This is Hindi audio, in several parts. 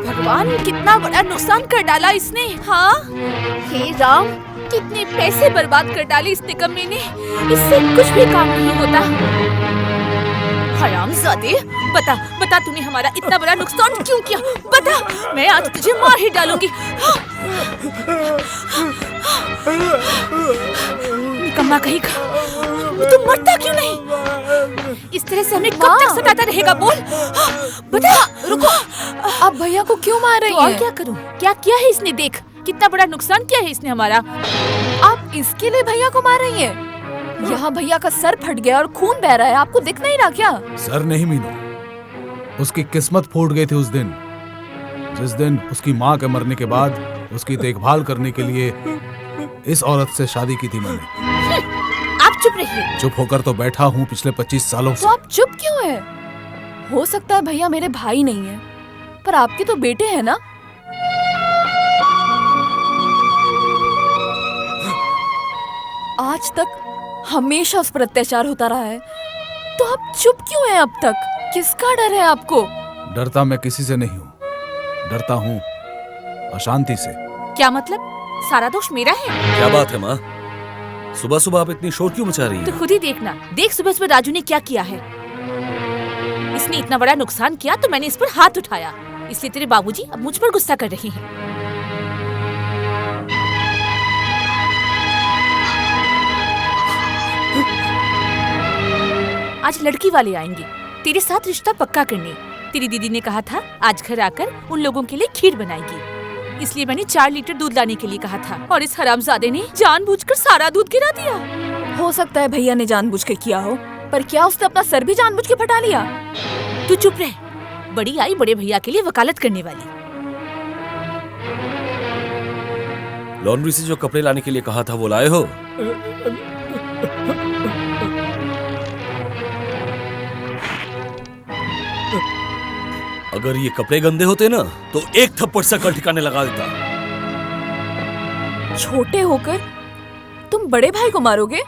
भगवान, कितना बड़ा नुकसान कर डाला इसने। हाँ, हे राम, कितने पैसे बर्बाद कर डाले इस निकम्मे ने। इससे कुछ भी काम नहीं होता। हरामजादे, बता बता, तूने हमारा इतना बड़ा नुकसान क्यों किया? बता, मैं आज तुझे मार ही डालूंगी। निकम्मा कहीं का, तू मरता क्यों नहीं? इस तरह से हमें कब तक सताता रहेगा? बोल, बता। रुको, आप भैया को क्यों मार रही हैं? और क्या करूं? क्या किया है इसने? देख, कितना बड़ा नुकसान किया है इसने हमारा। आप इसके लिए भैया को मार रही हैं? यहाँ भैया का सर फट गया और खून बह रहा है, आपको दिख नहीं रहा क्या? सर नहीं मीनू, उसकी किस्मत फूट गई थी उस दिन, जिस दिन उसकी माँ के मरने के बाद उसकी देखभाल करने के लिए इस औरत से शादी की थी मैंने। आप चुप रहिए। चुप होकर तो बैठा हूँ पिछले 25 सालों से। तो आप चुप क्यों है? हो सकता है भैया मेरे भाई नहीं है, पर आपके तो बेटे हैं ना? आज तक हमेशा उस पर अत्याचार होता रहा है, तो आप चुप क्यों हैं अब तक? किसका डर है आपको? डरता मैं किसी से नहीं हूँ, डरता हूँ अशांति से। क्या मतलब? सारा दोष मेरा है? क्या बात है माँ, सुबह सुबह आप इतनी शोर क्यों मचा रही तो हैं? खुद ही देखना। देख सुबह सुबह राजू ने क्या किया है। इसने इतना बड़ा नुकसान किया तो मैंने इस पर हाथ उठाया, इसलिए तेरे बाबूजी अब मुझ पर गुस्सा कर रहे हैं। आज लड़की वाले आएंगे तेरे साथ रिश्ता पक्का करने। तेरी दीदी ने कहा था आज घर आकर उन लोगों के लिए खीर बनाएगी, इसलिए मैंने 4 लीटर दूध लाने के लिए कहा था, और इस हरामजादे ने जानबूझकर सारा दूध गिरा दिया। हो सकता है भैया ने जानबूझ के किया हो, पर क्या उसने अपना सर भी जानबूझ के फटा लिया? तू चुप रह। बड़ी आई बड़े भैया के लिए वकालत करने वाली। लॉन्ड्री से जो कपड़े लाने के लिए कहा था वो लाए हो? अगर ये कपड़े गंदे होते ना तो एक थप्पड़ से कल ठिकाने लगा देता। छोटे होकर तुम बड़े भाई को मारोगे?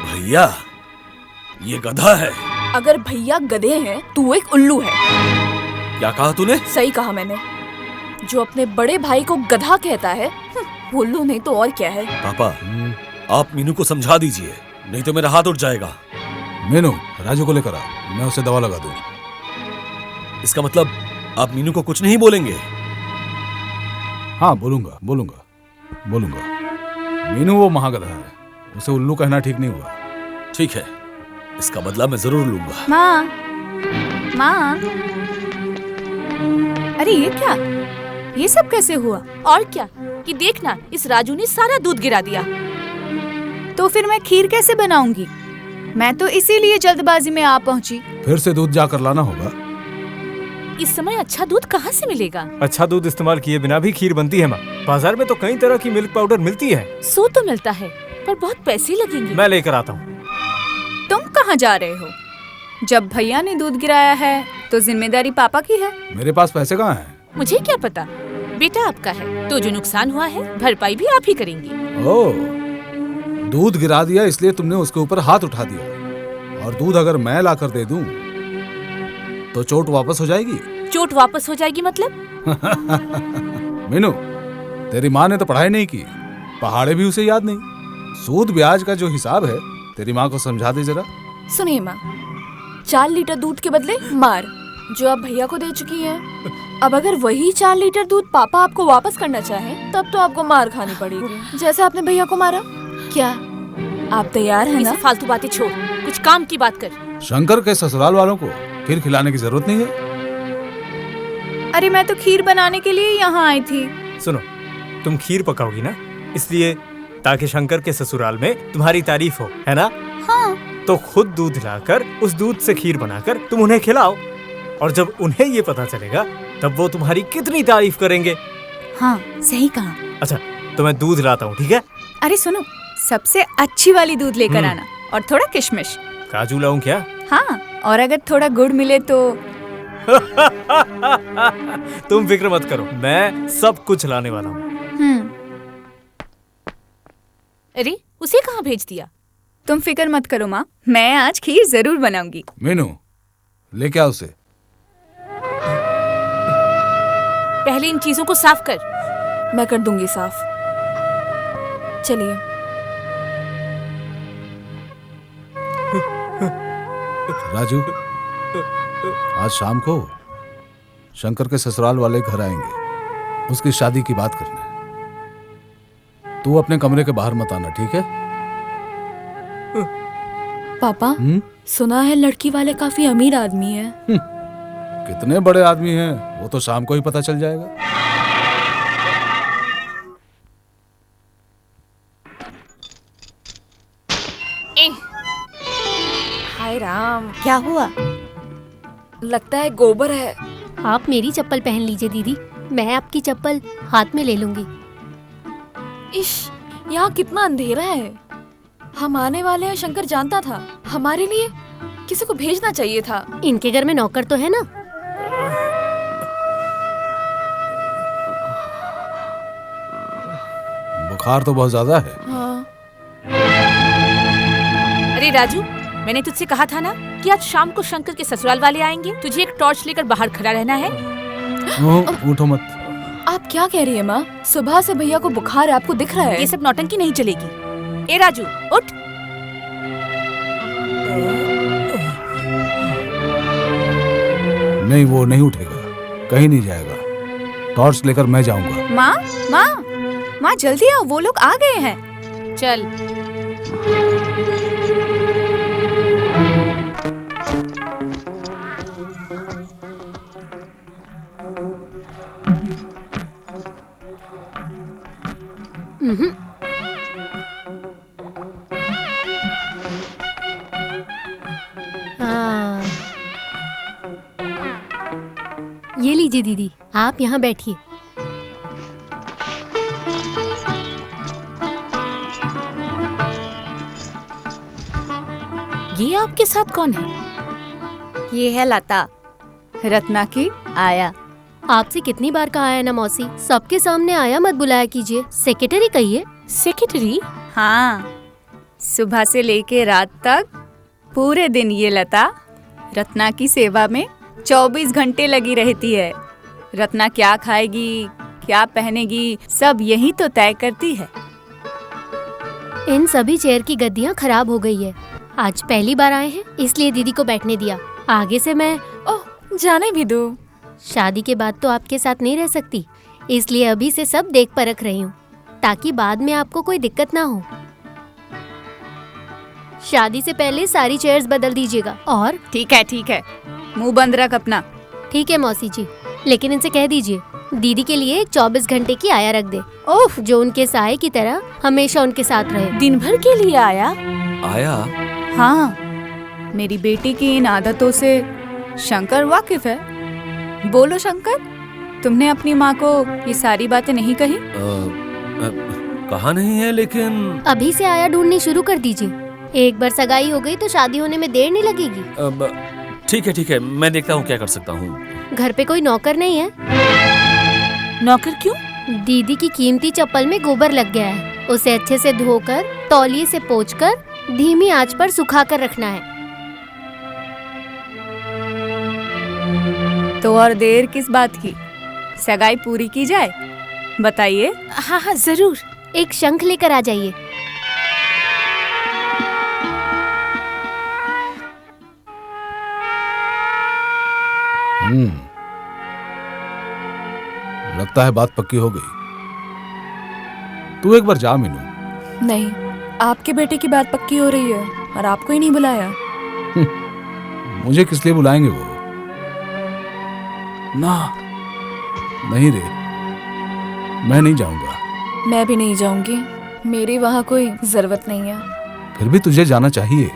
भैया, ये गधा है। अगर भैया गधे हैं तो एक उल्लू है। क्या कहा तूने? सही कहा मैंने। जो अपने बड़े भाई को गधा कहता है, उल्लू नहीं तो और क्या है। पापा, आप मीनू को समझा दीजिए, नहीं तो मेरा हाथ उठ जाएगा। मीनू, राजू को लेकर आ, मैं उसे दवा लगा दूं। इसका मतलब आप मीनू को कुछ नहीं बोलेंगे? हाँ, बोलूंगा बोलूंगा बोलूंगा। मीनू वो महागधा है, उसे उल्लू कहना ठीक नहीं हुआ। ठीक है, इसका बदला मैं जरूर लूंगा। माँ, माँ, अरे ये क्या? ये सब कैसे हुआ? और क्या कि देखना, इस राजू ने सारा दूध गिरा दिया। तो फिर मैं खीर कैसे बनाऊंगी? मैं तो इसीलिए जल्दबाजी में आ पहुंची। फिर से दूध जाकर लाना होगा। इस समय अच्छा दूध कहाँ से मिलेगा? अच्छा दूध इस्तेमाल किए बिना भी खीर बनती है माँ। बाजार में तो कई तरह की मिल्क पाउडर मिलती है। सो तो मिलता है, पर बहुत पैसे लगेंगे। मैं लेकर आता हूँ। तुम कहाँ जा रहे हो? जब भैया ने दूध गिराया है तो जिम्मेदारी पापा की है। मेरे पास पैसे कहाँ हैं? मुझे क्या पता, बेटा आपका है तो जो नुकसान हुआ है भरपाई भी आप ही करेंगी। ओह, दूध गिरा दिया इसलिए तुमने उसके ऊपर हाथ उठा दिया, और दूध अगर मैं ला कर दे दूं तो चोट वापस हो जाएगी। चोट वापस हो जाएगी मतलब? मीनू, तेरी माँ ने तो पढ़ाई नहीं की, पहाड़े भी उसे याद नहीं। सूद ब्याज का जो हिसाब है तेरी माँ को समझा दे जरा। सुनिए माँ, 4 लीटर दूध के बदले मार जो आप भैया को दे चुकी हैं, अब अगर वही 4 लीटर दूध पापा आपको वापस करना चाहे तब तो आपको मार खानी पड़ेगी, जैसे आपने भैया को मारा। क्या आप तैयार हैं ये ना? सब फालतू बातें छोड़, कुछ काम की बात कर। शंकर के ससुराल वालों को खीर खिलाने की जरूरत नहीं है। अरे मैं तो खीर बनाने के लिए यहाँ आई थी। सुनो, तुम खीर पकाओगी ना, इसलिए ताकि शंकर के ससुराल में तुम्हारी तारीफ हो, है ना? हाँ। तो खुद दूध लाकर उस दूध से खीर बनाकर तुम उन्हें खिलाओ, और जब उन्हें ये पता चलेगा तब वो तुम्हारी कितनी तारीफ करेंगे। हाँ सही कहा। अच्छा, तो मैं दूध लाता हूँ, ठीक है? अरे सुनो, सबसे अच्छी वाली दूध लेकर आना, और थोड़ा किशमिश। काजू लाऊं क्या? हाँ, और अगर थोड़ा गुड़ मिले तो। तुम फिक्र मत करो, मैं सब कुछ लाने वाला हूँ। अरे उसे कहाँ भेज दिया? तुम फिक्र मत करो माँ, मैं आज खीर जरूर बनाऊंगी। मीनू, लेके आओ उसे। पहले इन चीजों को साफ कर। मैं कर दूंगी साफ। चलिए। राजू, आज शाम को शंकर के ससुराल वाले घर आएंगे, उसकी शादी की बात करने। तू अपने कमरे के बाहर मत आना, ठीक है? पापा, सुना है लड़की वाले काफी अमीर आदमी है। कितने बड़े आदमी हैं वो तो शाम को ही पता चल जाएगा। हाय राम, क्या हुआ? लगता है गोबर है। आप मेरी चप्पल पहन लीजिए दीदी, मैं आपकी चप्पल हाथ में ले लूंगी। इश, यहाँ कितना अंधेरा है। हम आने वाले हैं, शंकर जानता था। हमारे लिए किसी को भेजना चाहिए था। इनके घर में नौकर तो है ना? बुखार तो बहुत ज्यादा है। हाँ। अरे राजू, मैंने तुझसे कहा था ना कि आज शाम को शंकर के ससुराल वाले आएंगे। तुझे एक टॉर्च लेकर बाहर खड़ा रहना है। उठो मत। आप क्या कह रही है माँ? सुबह से भैया को बुखार है, आपको दिख रहा है? ये सब नौटंकी नहीं चलेगी। ए राजू, उठ। नहीं, वो नहीं उठेगा, कहीं नहीं जाएगा। टॉर्च लेकर मैं जाऊंगा। माँ, माँ, माँ जल्दी आओ, वो लोग आ गए हैं। चल। हाँ, ये लीजिए दीदी, आप यहाँ बैठिए। ये आपके साथ कौन है? ये है लता, रत्ना की आया। आपसे कितनी बार कहा है ना मौसी, सबके सामने आया मत बुलाया कीजिए, सेक्रेटरी कहिए। सेक्रेटरी? हाँ, सुबह से लेके रात तक पूरे दिन ये लता रत्ना की सेवा में 24 घंटे लगी रहती है। रत्ना क्या खाएगी, क्या पहनेगी, सब यही तो तय करती है। इन सभी चेयर की गद्दियाँ खराब हो गई है। आज पहली बार आए हैं, इसलिए दीदी को बैठने दिया। आगे से मैं ओह, जाने भी दो। शादी के बाद तो आपके साथ नहीं रह सकती, इसलिए अभी से सब देख परख रही हूँ, ताकि बाद में आपको कोई दिक्कत ना हो। शादी से पहले सारी चेयर्स बदल दीजिएगा। और ठीक है, मुंह बंद रख अपना। ठीक है मौसी जी, लेकिन इनसे कह दीजिए दीदी के लिए 24 घंटे की आया रख दे। ओह, जो उनके सहाय की तरह हमेशा उनके साथ रहे। दिन भर के लिए आया? आया? हाँ, मेरी बेटी की इन आदतों से शंकर वाकिफ है। बोलो शंकर, तुमने अपनी माँ को ये सारी बातें नहीं कही? कहा नहीं है, लेकिन अभी से आया ढूंढनी शुरू कर दीजिए। एक बार सगाई हो गई तो शादी होने में देर नहीं लगेगी। ठीक है, मैं देखता हूँ क्या कर सकता हूँ। घर पे कोई नौकर नहीं है? नौकर क्यों? दीदी की कीमती चप्पल में गोबर लग गया है, उसे अच्छे से धोकर तौलिए से पोंछकर धीमी आंच पर सुखाकर रखना है। तो और देर किस बात की, सगाई पूरी की जाए। बताइए। हाँ, जरूर। एक शंख लेकर आ जाइए। लगता है बात पक्की हो गई। तू एक बार जा मीनू। नहीं, आपके बेटे की बात पक्की हो रही है और आपको ही नहीं बुलाया। मुझे किस लिए बुलाएंगे वो? ना, नहीं रे, मैं नहीं जाऊंगा। मैं भी नहीं जाऊंगी, मेरी वहाँ कोई जरूरत नहीं है। फिर भी तुझे जाना चाहिए।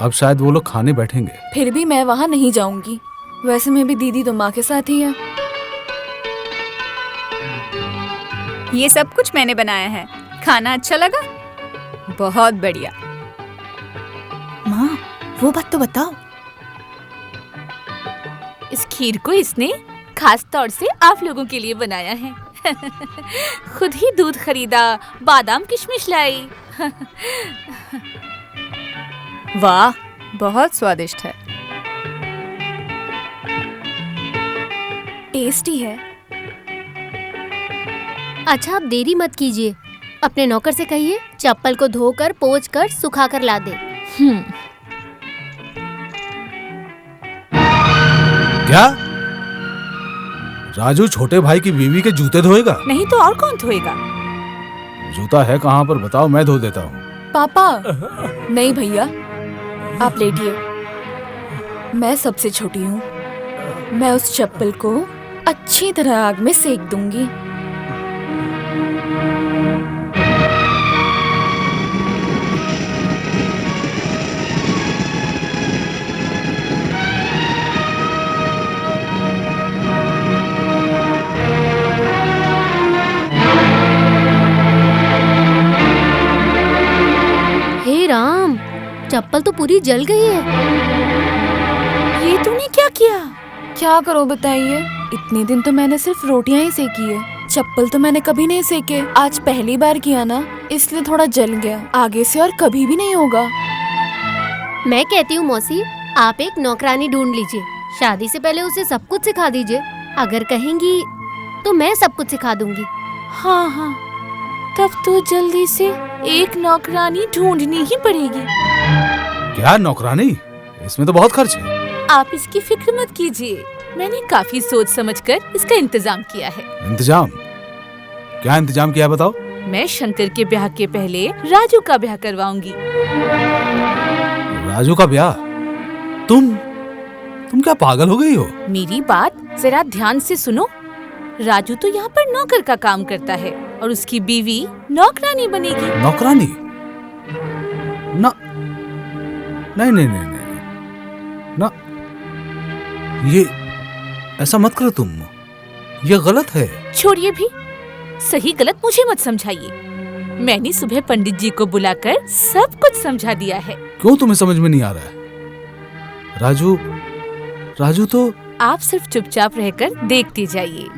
अब शायद वो लोग खाने बैठेंगे। फिर भी मैं वहाँ नहीं जाऊंगी। वैसे में भी दीदी तो माँ के साथ ही है। ये सब कुछ मैंने बनाया है। खाना अच्छा लगा? बहुत बढ़िया। माँ, वो बात तो बताओ। इस खीर को इसने खास तौर से आप लोगों के लिए बनाया है। खुद ही दूध खरीदा, बादाम किशमिश लाई। वाह, बहुत स्वादिष्ट है। टेस्टी है। अच्छा, आप देरी मत कीजिए। अपने नौकर से कहिए चप्पल को धोकर पोंछ कर सुखा कर ला दे। क्या? राजू छोटे भाई की बीवी के जूते धोएगा? नहीं तो और कौन धोएगा? जूता है कहाँ पर बताओ, मैं धो देता हूँ। पापा, नहीं भैया, आप लेटिए। मैं सबसे छोटी हूँ। मैं उस चप्पल को अच्छी तरह आग में सेक दूंगी। हे राम, चप्पल तो पूरी जल गई है। ये तूने क्या किया? क्या करो बताइए, इतने दिन तो मैंने सिर्फ रोटियां ही सेकी है। चप्पल तो मैंने कभी नहीं सेके। आज पहली बार किया ना, इसलिए थोड़ा जल गया। आगे से और कभी भी नहीं होगा। मैं कहती हूँ मौसी, आप एक नौकरानी ढूंढ लीजिए। शादी से पहले उसे सब कुछ सिखा दीजिए। अगर कहेंगी तो मैं सब कुछ सिखा दूंगी। हाँ हाँ, तब तो जल्दी से एक नौकरानी ढूंढनी ही पड़ेगी। क्या नौकरानी? इसमें तो बहुत खर्च है। आप इसकी फिक्र मत कीजिए, मैंने काफी सोच समझकर इसका इंतजाम किया है। इंतजाम? क्या इंतजाम किया बताओ? मैं शंकर के ब्याह के पहले राजू का ब्याह करवाऊंगी। राजू का ब्याह? तुम क्या पागल हो गई हो? मेरी बात जरा ध्यान से सुनो। राजू तो यहाँ पर नौकर का काम करता है और उसकी बीवी नौकरानी बनेगी। नौकरानी? ना, नहीं नहीं नहीं नहीं ना, ये ऐसा मत करो तुम। ये गलत है। छोड़िए भी, सही गलत मुझे मत समझाइए। मैंने सुबह पंडित जी को बुलाकर सब कुछ समझा दिया है। क्यों तुम्हें समझ में नहीं आ रहा है? राजू तो आप सिर्फ चुपचाप रहकर देखते जाइए।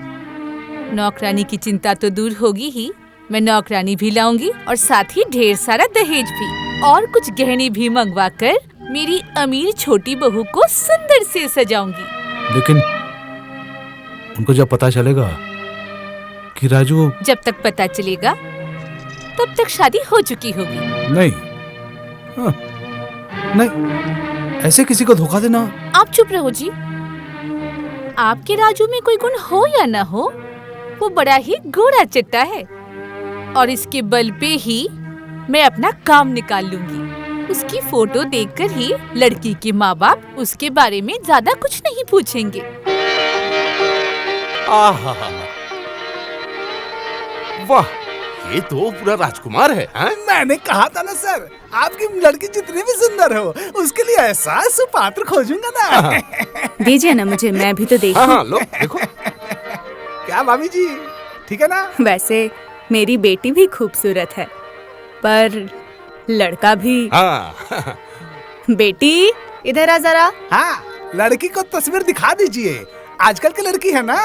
नौकरानी की चिंता तो दूर होगी ही। मैं नौकरानी भी लाऊंगी और साथ ही ढेर सारा दहेज भी और कुछ गहने भी मंगवा कर मेरी अमीर छोटी बहू को सुंदर से सजाऊंगी। लेकिन उनको जब पता चलेगा कि राजू... जब तक पता चलेगा तब तक शादी हो चुकी होगी। नहीं, हाँ, नहीं, ऐसे किसी को धोखा देना। आप चुप रहो जी। आपके राजू में कोई गुण हो या ना हो, वो बड़ा ही गोरा चिट्टा है और इसके बल पे ही मैं अपना काम निकाल लूंगी। उसकी फोटो देखकर ही लड़की के माँ बाप उसके बारे में ज्यादा कुछ नहीं पूछेंगे। आहा, वाह, ये तो पूरा राजकुमार है। मैंने कहा था ना सर, आपकी लड़की जितनी भी सुंदर हो उसके लिए ऐसा सुपात्र खोजूंगा ना। दीजिए ना मुझे, मैं भी तो देखूं। हाँ, लो देखो। क्या भाभी जी, ठीक है ना? वैसे मेरी बेटी भी खूबसूरत है, पर लड़का भी। हाँ। बेटी इधर आ जरा। हाँ, लड़की को तस्वीर दिखा दीजिए। आजकल की लड़की है ना,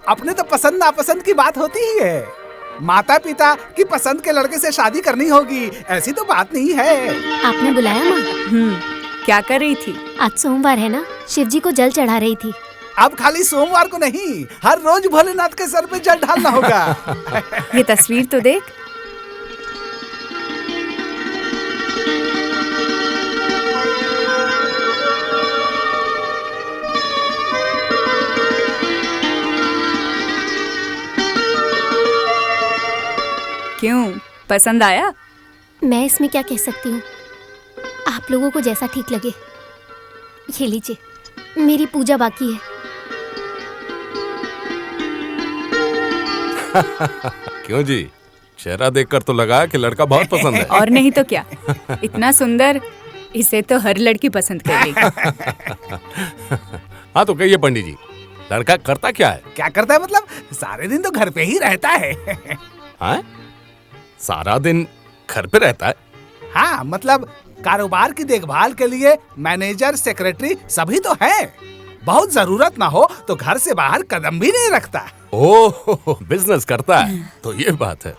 अपने तो पसंद नापसंद की बात होती ही है। माता पिता की पसंद के लड़के से शादी करनी होगी, ऐसी तो बात नहीं है। आपने बुलाया माँ? क्या कर रही थी? आज सोमवार है ना, शिव जी को जल चढ़ा रही थी। अब खाली सोमवार को नहीं, हर रोज भोलेनाथ के सर पे जल ढालना होगा। ये तस्वीर तो देख। क्यों, पसंद आया? मैं इसमें क्या कह सकती हूँ, आप लोगों को जैसा ठीक लगे। ये लीजिए, मेरी पूजा बाकी है। क्यों जी, चेहरा देखकर तो लगा कि लड़का बहुत पसंद है। और नहीं तो क्या, इतना सुंदर, इसे तो हर लड़की पसंद करेगी। हाँ तो कहिए पंडित जी, लड़का करता क्या है? क्या करता है मतलब? सारे दिन तो घर पे ही रहता है। हाँ? सारा दिन घर पे रहता है? हाँ मतलब कारोबार की देखभाल के लिए मैनेजर, सेक्रेटरी सभी तो है। बहुत जरूरत ना हो तो घर से बाहर कदम भी नहीं रखता। ओह, बिजनेस करता है, तो ये बात है।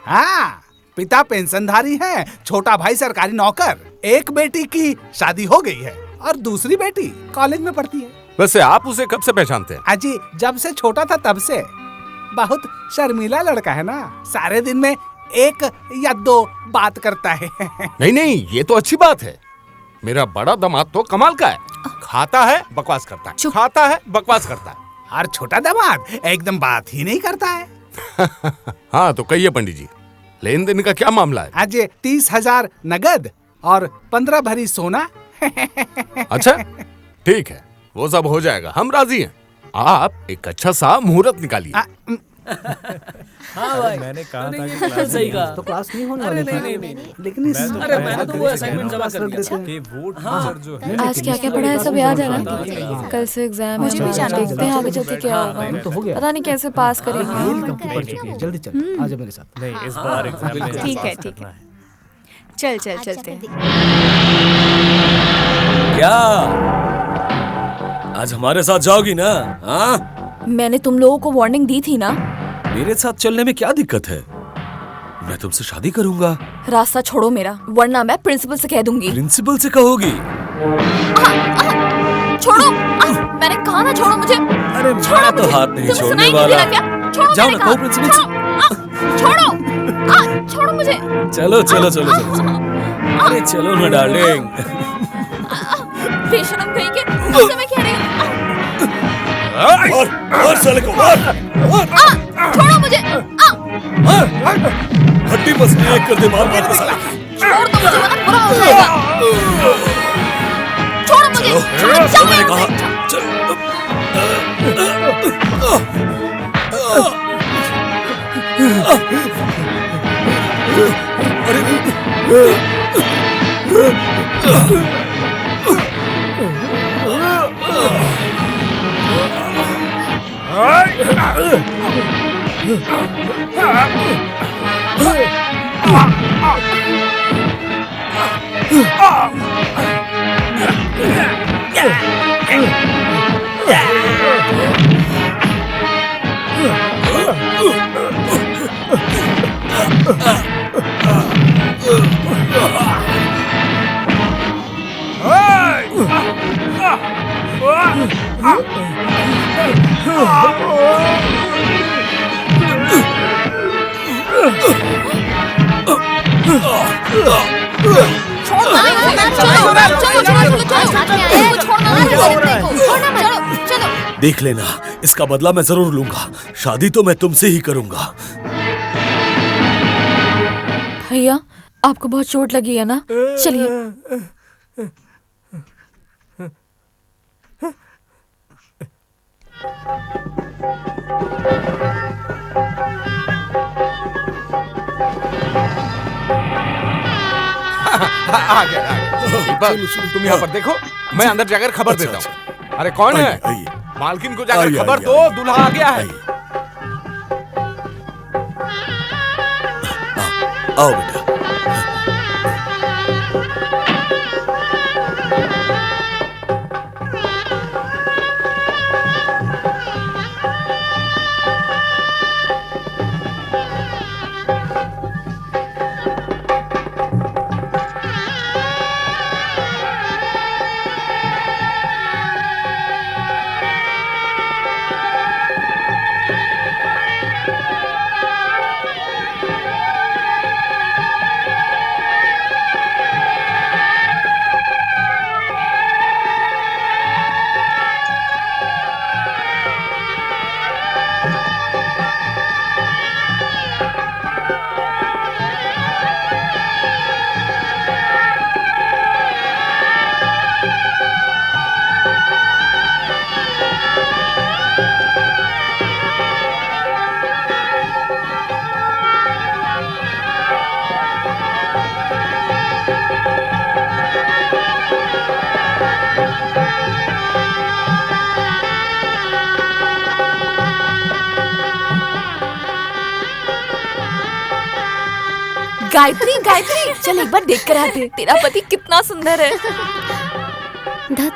हाँ, पिता पेंशनधारी है, छोटा भाई सरकारी नौकर, एक बेटी की शादी हो गई है और दूसरी बेटी कॉलेज में पढ़ती है। वैसे आप उसे कब से पहचानते हैं? अजी, जब से छोटा था तब से। बहुत शर्मीला लड़का है ना, सारे दिन में 1 या 2 बात करता है। नहीं नहीं, ये तो अच्छी बात है। मेरा बड़ा दामाद तो कमाल का है, खाता है बकवास करता है, खाता है बकवास करता है। और छोटा दामाद एकदम बात ही नहीं करता है। हाँ तो कहिए पंडित जी, लेन देन का क्या मामला है? आज 30,000 नगद और 15 भरी सोना। अच्छा ठीक है, वो सब हो जाएगा, हम राजी हैं। आप एक अच्छा सा मुहूर्त निकालिए। हाँ भाई, मैंने कहा था कि क्लास सही कहा। तो क्लास नहीं होने वाली थी, लेकिन मैंने तो वो असाइनमेंट जमा कर दिया। कि वो टीचर जो है आज क्या क्या पढ़ा है सब याद है ना? कल से एग्जाम है, देखते हैं आगे चल के क्या होगा। पता नहीं कैसे पास करेंगे। जल्दी चल, आजा मेरे साथ। नहीं, इस बार एग्जाम में ठीक है, पास ठीक करना है। चल चल चलते हैं। क्या आज हमारे साथ जाओगी ना? हाँ, मैंने तुम लोगों को वार्निंग दी थी ना। मेरे साथ चलने में क्या दिक्कत है? मैं तुमसे शादी करूंगा। रास्ता छोड़ो मेरा, वरना मैं प्रिंसिपल से कह दूंगी। प्रिंसिपल से कहोगी? छोड़ो, मैंने कहा ना छोड़ो मुझे। अरे छोड़ो मैं तो मुझे। हाथ नहीं तुम्हें छोड़ने सुनाई नहीं वाला। दे रहा क्या? छोड़ो, जाओ मैंने ना, कहो कहा। प्रिंसिपल से। छोड़ो, छोड़ो मुझे। चलो चलो चलो चलो, अरे चलो ना डार्लिंग। बेशरम कहीं के, मुझसे मैं कह रही हूँ। और साले को मार। छोड़ो मुझे। हड्डी मसली एक कर दे, मार मार के साले। छोड़ दो मुझे, वरना बुरा हो जाएगा। छोड़ो मुझे। चलो मैंने कहा चल। देख लेना, इसका बदला मैं जरूर लूंगा। शादी तो मैं तुमसे ही करूंगा। भैया, आपको बहुत चोट लगी है ना? चलिए। आ गया। दीपक, तुम यहाँ पर देखो, मैं अंदर जाकर खबर देता हूँ। अरे कौन है? मालकिन को जाकर खबर दो, दूल्हा आ गया है। आओ बेटा। गायत्री गायत्री, चल एक बार देख कर आते, तेरा पति कितना सुंदर है। धत,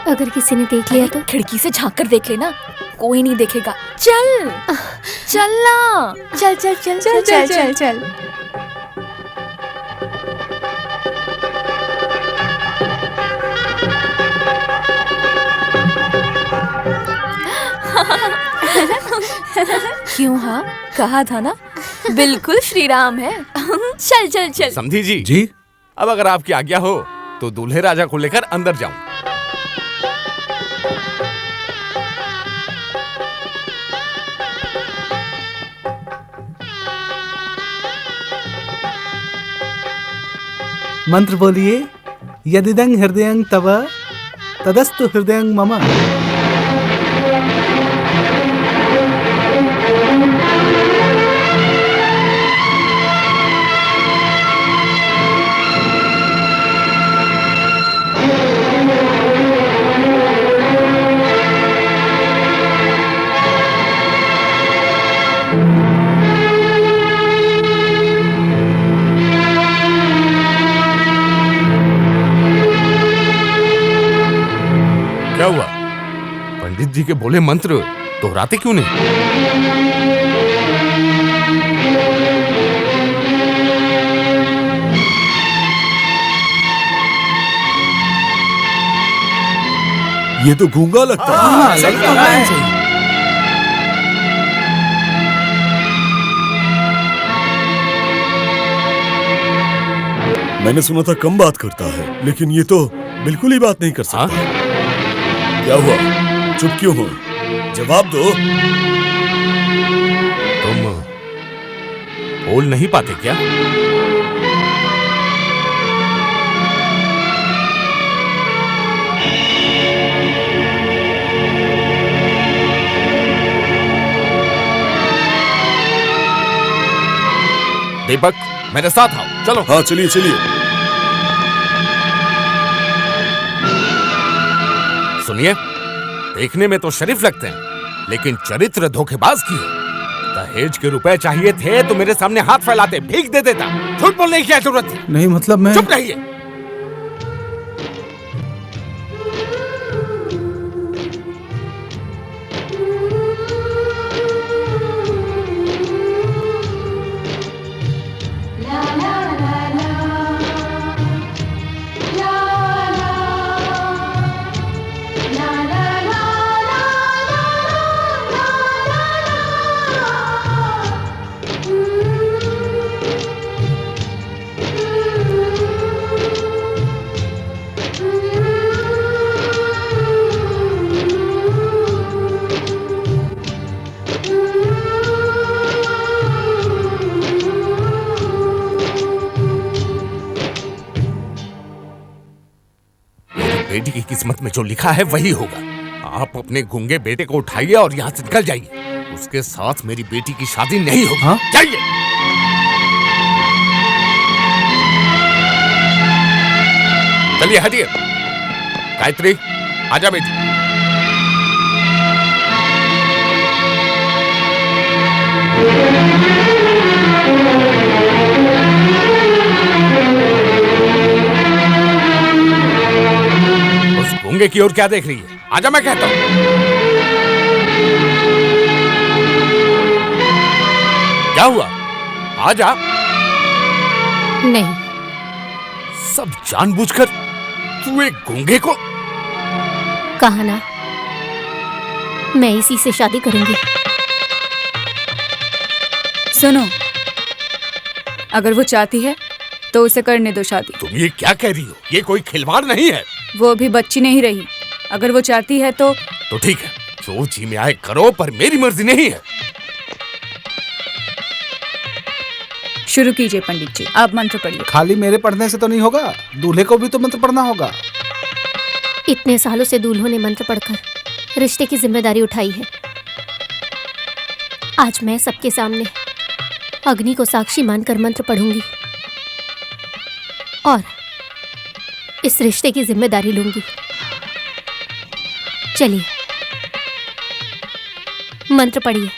अगर किसी ने देख लिया तो? खिड़की से झांक कर देख लेना, कोई नहीं देखेगा। चल चल ना, चल चल चल चल चल चल चल। क्यों? हाँ कहा था ना, बिल्कुल श्री राम है। चल चल चल। समधी जी। जी अब अगर आपकी आज्ञा हो तो दूल्हे राजा को लेकर अंदर जाऊं। मंत्र बोलिए, यदिदं हृदयं तव तदस्तु हृदयं मम। क्या हुआ? पंडित जी के बोले मंत्र दोहराते क्यों नहीं? ये तो गूंगा लगता है। लगता है। मैंने सुना था कम बात करता है, लेकिन ये तो बिल्कुल ही बात नहीं कर सकता। क्या हुआ? चुप क्यों हो? जवाब दो। तुम बोल नहीं पाते क्या? दीपक मेरे साथ आओ, चलो। हाँ चलिए चलिए। सुनिए, देखने में तो शरीफ लगते हैं, लेकिन चरित्र धोखेबाज की है। दहेज के रुपए चाहिए थे तो मेरे सामने हाथ फैलाते, भीख दे देता। झूठ बोलने की क्या जरूरत थी? नहीं मतलब मैं। चुप रहिए। बेटी की किस्मत में जो लिखा है वही होगा। आप अपने गूंगे बेटे को उठाइए और यहाँ से निकल जाइए। उसके साथ मेरी बेटी की शादी नहीं होगी। हाँ? जाइए। चलिए हटिए। गायत्री आजा बेटी। गूंगे की ओर क्या देख रही है? आजा मैं कहता हूं। क्या हुआ? आजा। नहीं। सब जानबूझकर तू एक गूंगे को? कहा ना, मैं इसी से शादी करूंगी। सुनो, अगर वो चाहती है तो उसे करने दो शादी। तुम ये क्या कह रही हो? ये कोई खिलवाड़ नहीं है। वो भी बच्ची नहीं रही। अगर वो चाहती है तो ठीक है, जो जी में आए करो, पर मेरी मर्जी नहीं है। शुरू कीजिए पंडित जी, आप मंत्र पढ़िए। खाली मेरे पढ़ने से तो नहीं होगा, दूल्हे को भी तो मंत्र पढ़ना होगा। इतने सालों से दूल्हों ने मंत्र पढ़कर रिश्ते की जिम्मेदारी उठाई है। आज मैं सबके सामने अग्नि को साक्षी मानकर मंत्र पढ़ूंगी और इस रिश्ते की जिम्मेदारी लूंगी। चलिए मंत्र पढ़िए।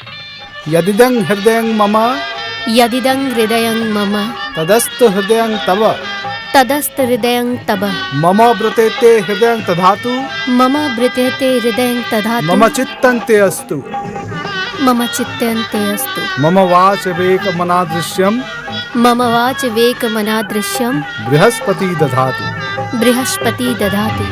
यदिदं हृदयं मम यदिदं हृदयं मम तदस्तु हृदयं तव तदस्त हृदयं तव मम व्रतेते हृदयं तधातु मम वृतेते हृदयं तधातु मम चित्तं ते अस्तु मम चित्तन्ते अस्तु मम वाच वेक मनादृश्यं मम वाच वेक मनादृश्यं बृहस्पति दधातु बृहस्पति दधातु।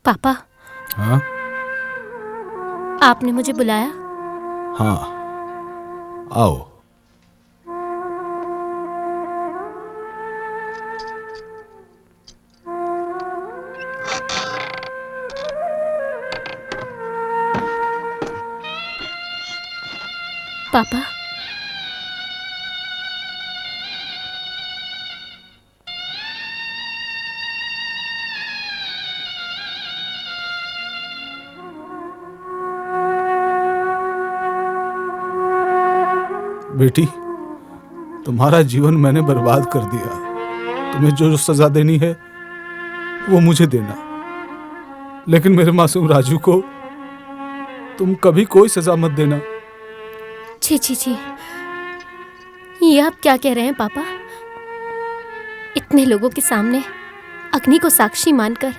पापा, हाँ आपने मुझे बुलाया? हाँ, आओ। पापा, बेटी, तुम्हारा जीवन मैंने बर्बाद कर दिया। तुम्हें जो सजा देनी है वो मुझे देना, लेकिन मेरे मासूम राजू को तुम कभी कोई सजा मत देना। छी छी छी, ये आप क्या कह रहे हैं पापा? इतने लोगों के सामने अग्नि को साक्षी मानकर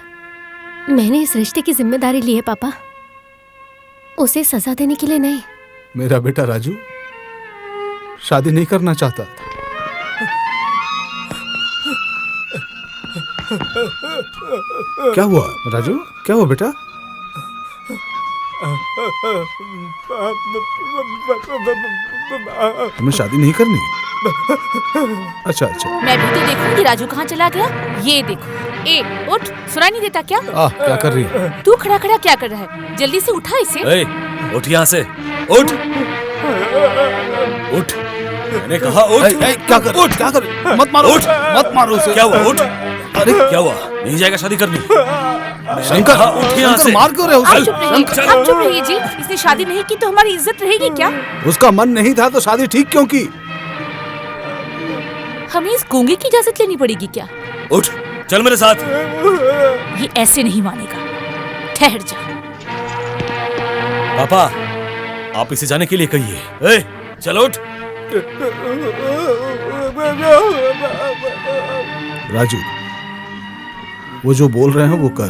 मैंने इस रिश्ते की जिम्मेदारी ली है पापा, उसे सजा देने के लिए नहीं। मेरा बेटा राजू शादी नहीं करना चाहता था। क्या हुआ राजू? क्या हुआ बेटा? तुम्हें शादी नहीं करनी? अच्छा अच्छा। मैं भी तो देखूं कि राजू कहाँ चला गया। ये देखो, ए उठ, सुनाई नहीं देता क्या? क्या कर रही है? तू खड़ा खड़ा क्या कर रहा है? जल्दी से उठा इसे। उठ यहाँ से, उठ उठ, मैंने कहा उठ। क्या कर? उठ, क्या कर? मत मारो, उठ, मत मारो उसे। क्या हुआ? उठ। अरे क्या हुआ? नहीं जाएगा शादी करनी? शंकर, उठ यहाँ से। मार क्यों रहे हो उसे? आप चुप रहिए जी। इसने शादी नहीं की तो हमारी इज्जत रहेगी क्या? उसका मन नहीं था तो शादी ठीक क्यों की? हमें इस गूंगे की इजाजत लेनी पड़ेगी क्या? उठ, चल मेरे साथ। ये ऐसे नहीं मानेगा, ठहर जा। पापा, आप इसे जाने के लिए कहिए। चलो उठ। राजू, वो जो बोल रहे हैं वो कर।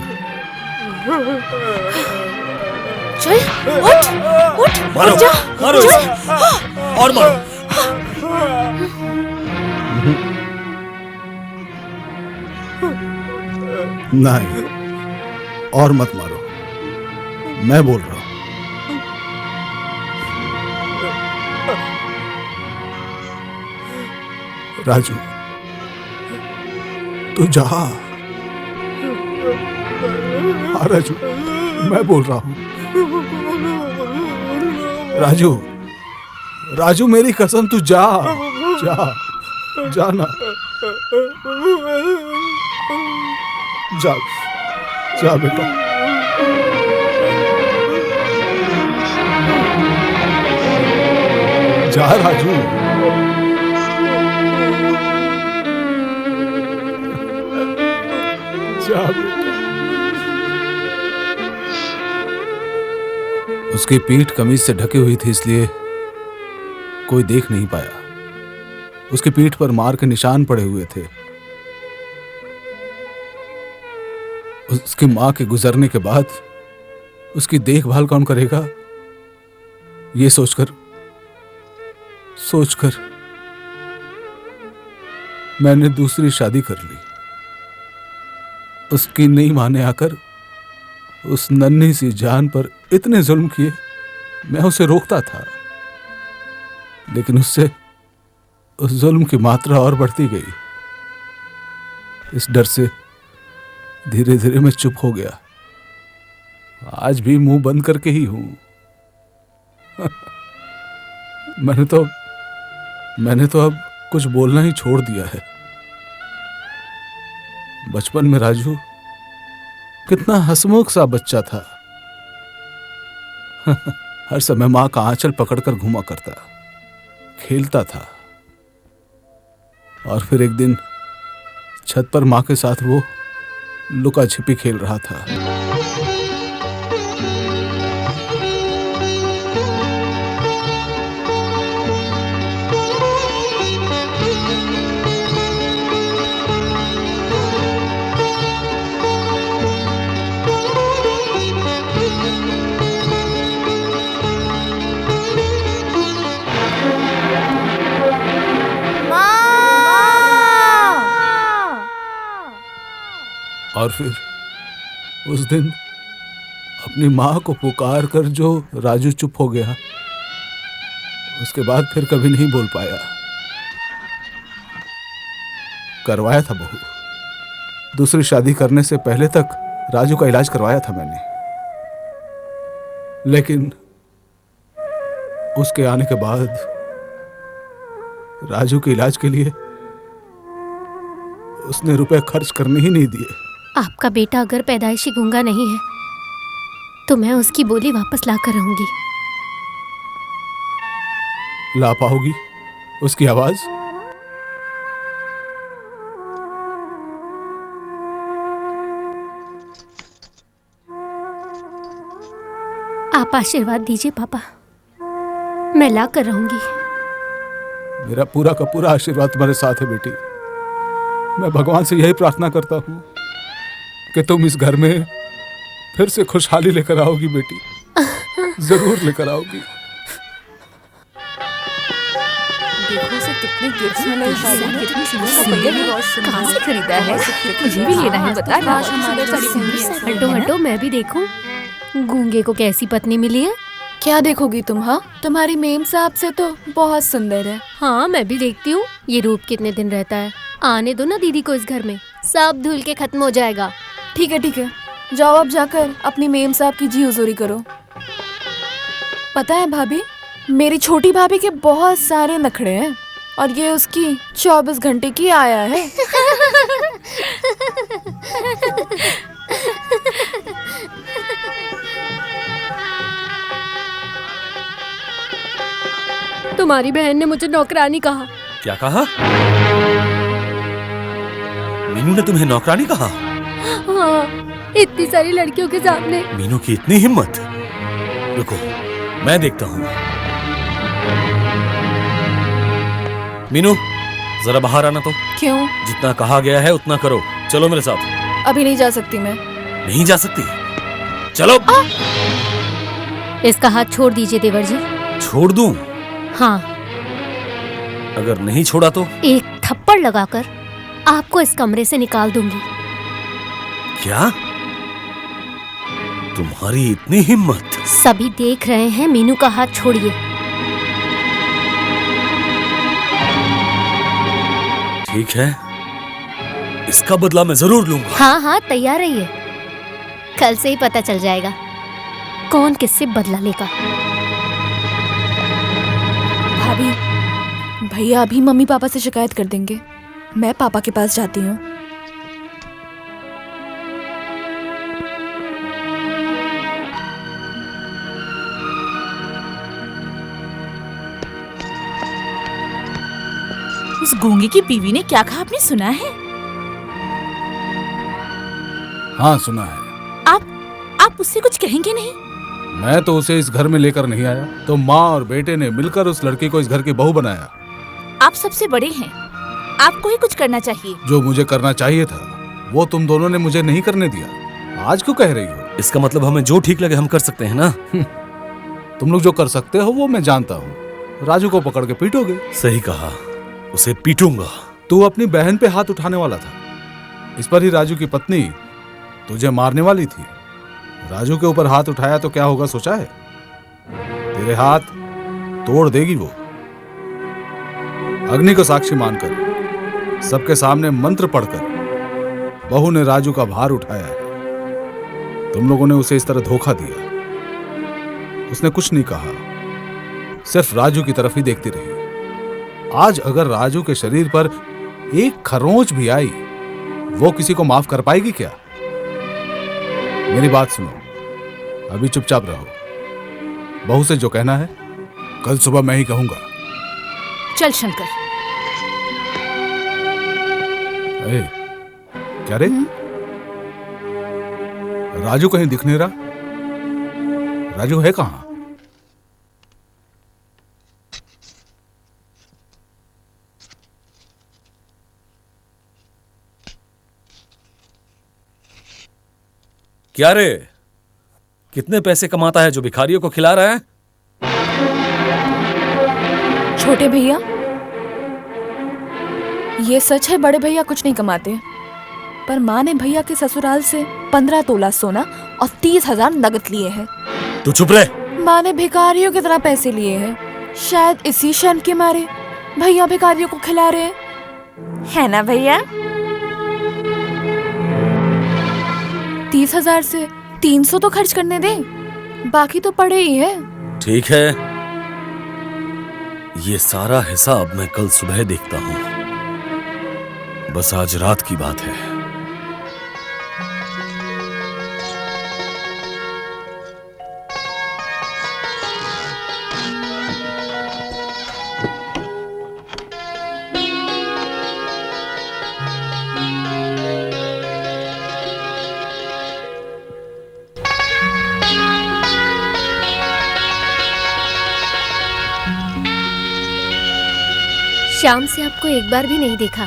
चल, उठ, उठ, मारो, जा, मारो चल। इसे, और मारो। नहीं, और मत मारो, मैं बोल रहा हूं। राजू, तू जा। हाँ राजू, मैं बोल रहा हूं। राजू, राजू मेरी कसम, तू जा, जा, जाना, जा, जा बेटा। जा राजू। जा बेटा। उसकी पीठ कमीज से ढकी हुई थी, इसलिए कोई देख नहीं पाया। उसकी पीठ पर मार के निशान पड़े हुए थे। उसकी मां के गुजरने के बाद उसकी देखभाल कौन करेगा, ये सोचकर मैंने दूसरी शादी कर ली। उसकी नई मां ने आकर उस नन्ही सी जान पर इतने जुल्म किए। मैं उसे रोकता था, लेकिन उससे उस जुल्म की मात्रा और बढ़ती गई। इस डर से धीरे धीरे मैं चुप हो गया। आज भी मुंह बंद करके ही हूं। मैंने तो अब कुछ बोलना ही छोड़ दिया है। बचपन में राजू कितना हंसमुख सा बच्चा था। हर समय मां का आंचल पकड़कर घूमा करता, खेलता था। और फिर एक दिन छत पर मां के साथ वो लुका छिपी खेल रहा था। और फिर उस दिन अपनी मां को पुकार कर जो राजू चुप हो गया, उसके बाद फिर कभी नहीं बोल पाया। करवाया था बहू, दूसरी शादी करने से पहले तक राजू का इलाज करवाया था मैंने। लेकिन उसके आने के बाद राजू के इलाज के लिए उसने रुपए खर्च करने ही नहीं दिए। आपका बेटा अगर पैदाइशी गूंगा नहीं है तो मैं उसकी बोली वापस ला कर रहूंगी। ला पाओगी उसकी आवाज? आप आशीर्वाद दीजिए पापा, मैं ला कर रहूंगी। मेरा पूरा का पूरा आशीर्वाद तुम्हारे साथ है बेटी। मैं भगवान से यही प्रार्थना करता हूँ कि तुम इस घर में फिर से खुशहाली लेकर आओगी बेटी, जरूर लेकर आओगी। देखो से कितने गिफ्ट्स मिले, कितनी सुंदर कहाँ से खरीदा है? मुझे भी लेना है, बता ना। हटो हटो, मैं भी देखूं गूंगे को कैसी पत्नी मिली है। क्या देखोगी तुम? हाँ, तुम्हारी मेम साहब से तो बहुत सुंदर है। हाँ, मैं भी देखती हूँ ये रूप कितने दिन रहता है। आने दो ना दीदी को इस घर में, सब धुल के खत्म हो जाएगा। ठीक है, जाओ अब जाकर अपनी मेम साहब की जी हुजूरी करो। पता है भाभी, मेरी छोटी भाभी के बहुत सारे नखड़े हैं और ये उसकी 24 घंटे की आया है। तुम्हारी बहन ने मुझे नौकरानी कहा। क्या कहा? मीनू ने तुम्हें नौकरानी कहा? हाँ, इतनी सारी लड़कियों के सामने। मीनू की इतनी हिम्मत! रुको, मैं देखता हूँ। मीनू, जरा बाहर आना तो। क्यों? जितना कहा गया है उतना करो। चलो मेरे साथ। अभी नहीं जा सकती मैं। नहीं जा सकती? चलो। इसका हाथ छोड़ दीजिए देवर जी। छोड़ दूं? हाँ। अगर नहीं छोड़ा तो? एक थप्पड़ लगाकर आपको इस कमरे से निकाल दूंगी। क्या? तुम्हारी इतनी हिम्मत? सभी देख रहे हैं, मीनू का हाथ छोड़िए। ठीक है, इसका बदला मैं जरूर लूंगा। हाँ हाँ, तैयार रहिए, कल से ही पता चल जाएगा कौन किससे बदला लेगा। भाभी, भैया अभी मम्मी पापा से शिकायत कर देंगे। मैं पापा के पास जाती हूँ। उस गूंगे की बीवी ने क्या कहा, आपने सुना है? हाँ, सुना है। आप उससे कुछ कहेंगे नहीं? मैं तो उसे इस घर में लेकर नहीं आया, तो माँ और बेटे ने मिलकर उस लड़की को इस घर की बहू बनाया। आप सबसे बड़े हैं, आपको ही कुछ करना चाहिए। जो मुझे करना चाहिए था वो तुम दोनों ने मुझे नहीं करने दिया। आज क्यों कह रही हो? इसका मतलब हमें जो ठीक लगे हम कर सकते हैं ना? तुम लोग जो कर सकते हो वो मैं जानता हूँ। राजू को पकड़ के पीटोगे। सही कहा, उसे पीटूंगा। तू अपनी बहन पे हाथ उठाने वाला था, इस पर ही राजू की पत्नी तुझे मारने वाली थी। राजू के ऊपर हाथ उठाया तो क्या होगा सोचा है? तेरे हाथ तोड़ देगी वो। अग्नि को साक्षी मानकर सबके सामने मंत्र पढ़कर बहू ने राजू का भार उठाया है, तुम लोगों ने उसे इस तरह धोखा दिया। उसने कुछ नहीं कहा, सिर्फ राजू की तरफ ही देखती रही। आज अगर राजू के शरीर पर एक खरोंच भी आई, वो किसी को माफ कर पाएगी क्या? मेरी बात सुनो, अभी चुपचाप रहो। बहू से जो कहना है कल सुबह मैं ही कहूंगा। चल शंकर। ए, क्या रे? राजू कहीं दिख नहीं रहा। राजू है कहां? क्या रे, कितने पैसे कमाता है जो भिखारियों को खिला रहा है? छोटे भैया, ये सच है बड़े भैया कुछ नहीं कमाते, पर माँ ने भैया के ससुराल से 15 तोला सोना और 30,000 नगद लिए हैं। तू चुप रहे। माँ ने भिखारियों की तरह पैसे लिए हैं, शायद इसी शर्म के मारे भैया भिखारियों को खिला रहे हैं, है ना भैया? 30,000 से 300 तो खर्च करने दे, बाकी तो पड़े ही है। ठीक है, ये सारा हिसाब मैं कल सुबह देखता हूं। बस आज रात की बात है। शाम से आपको एक बार भी नहीं देखा।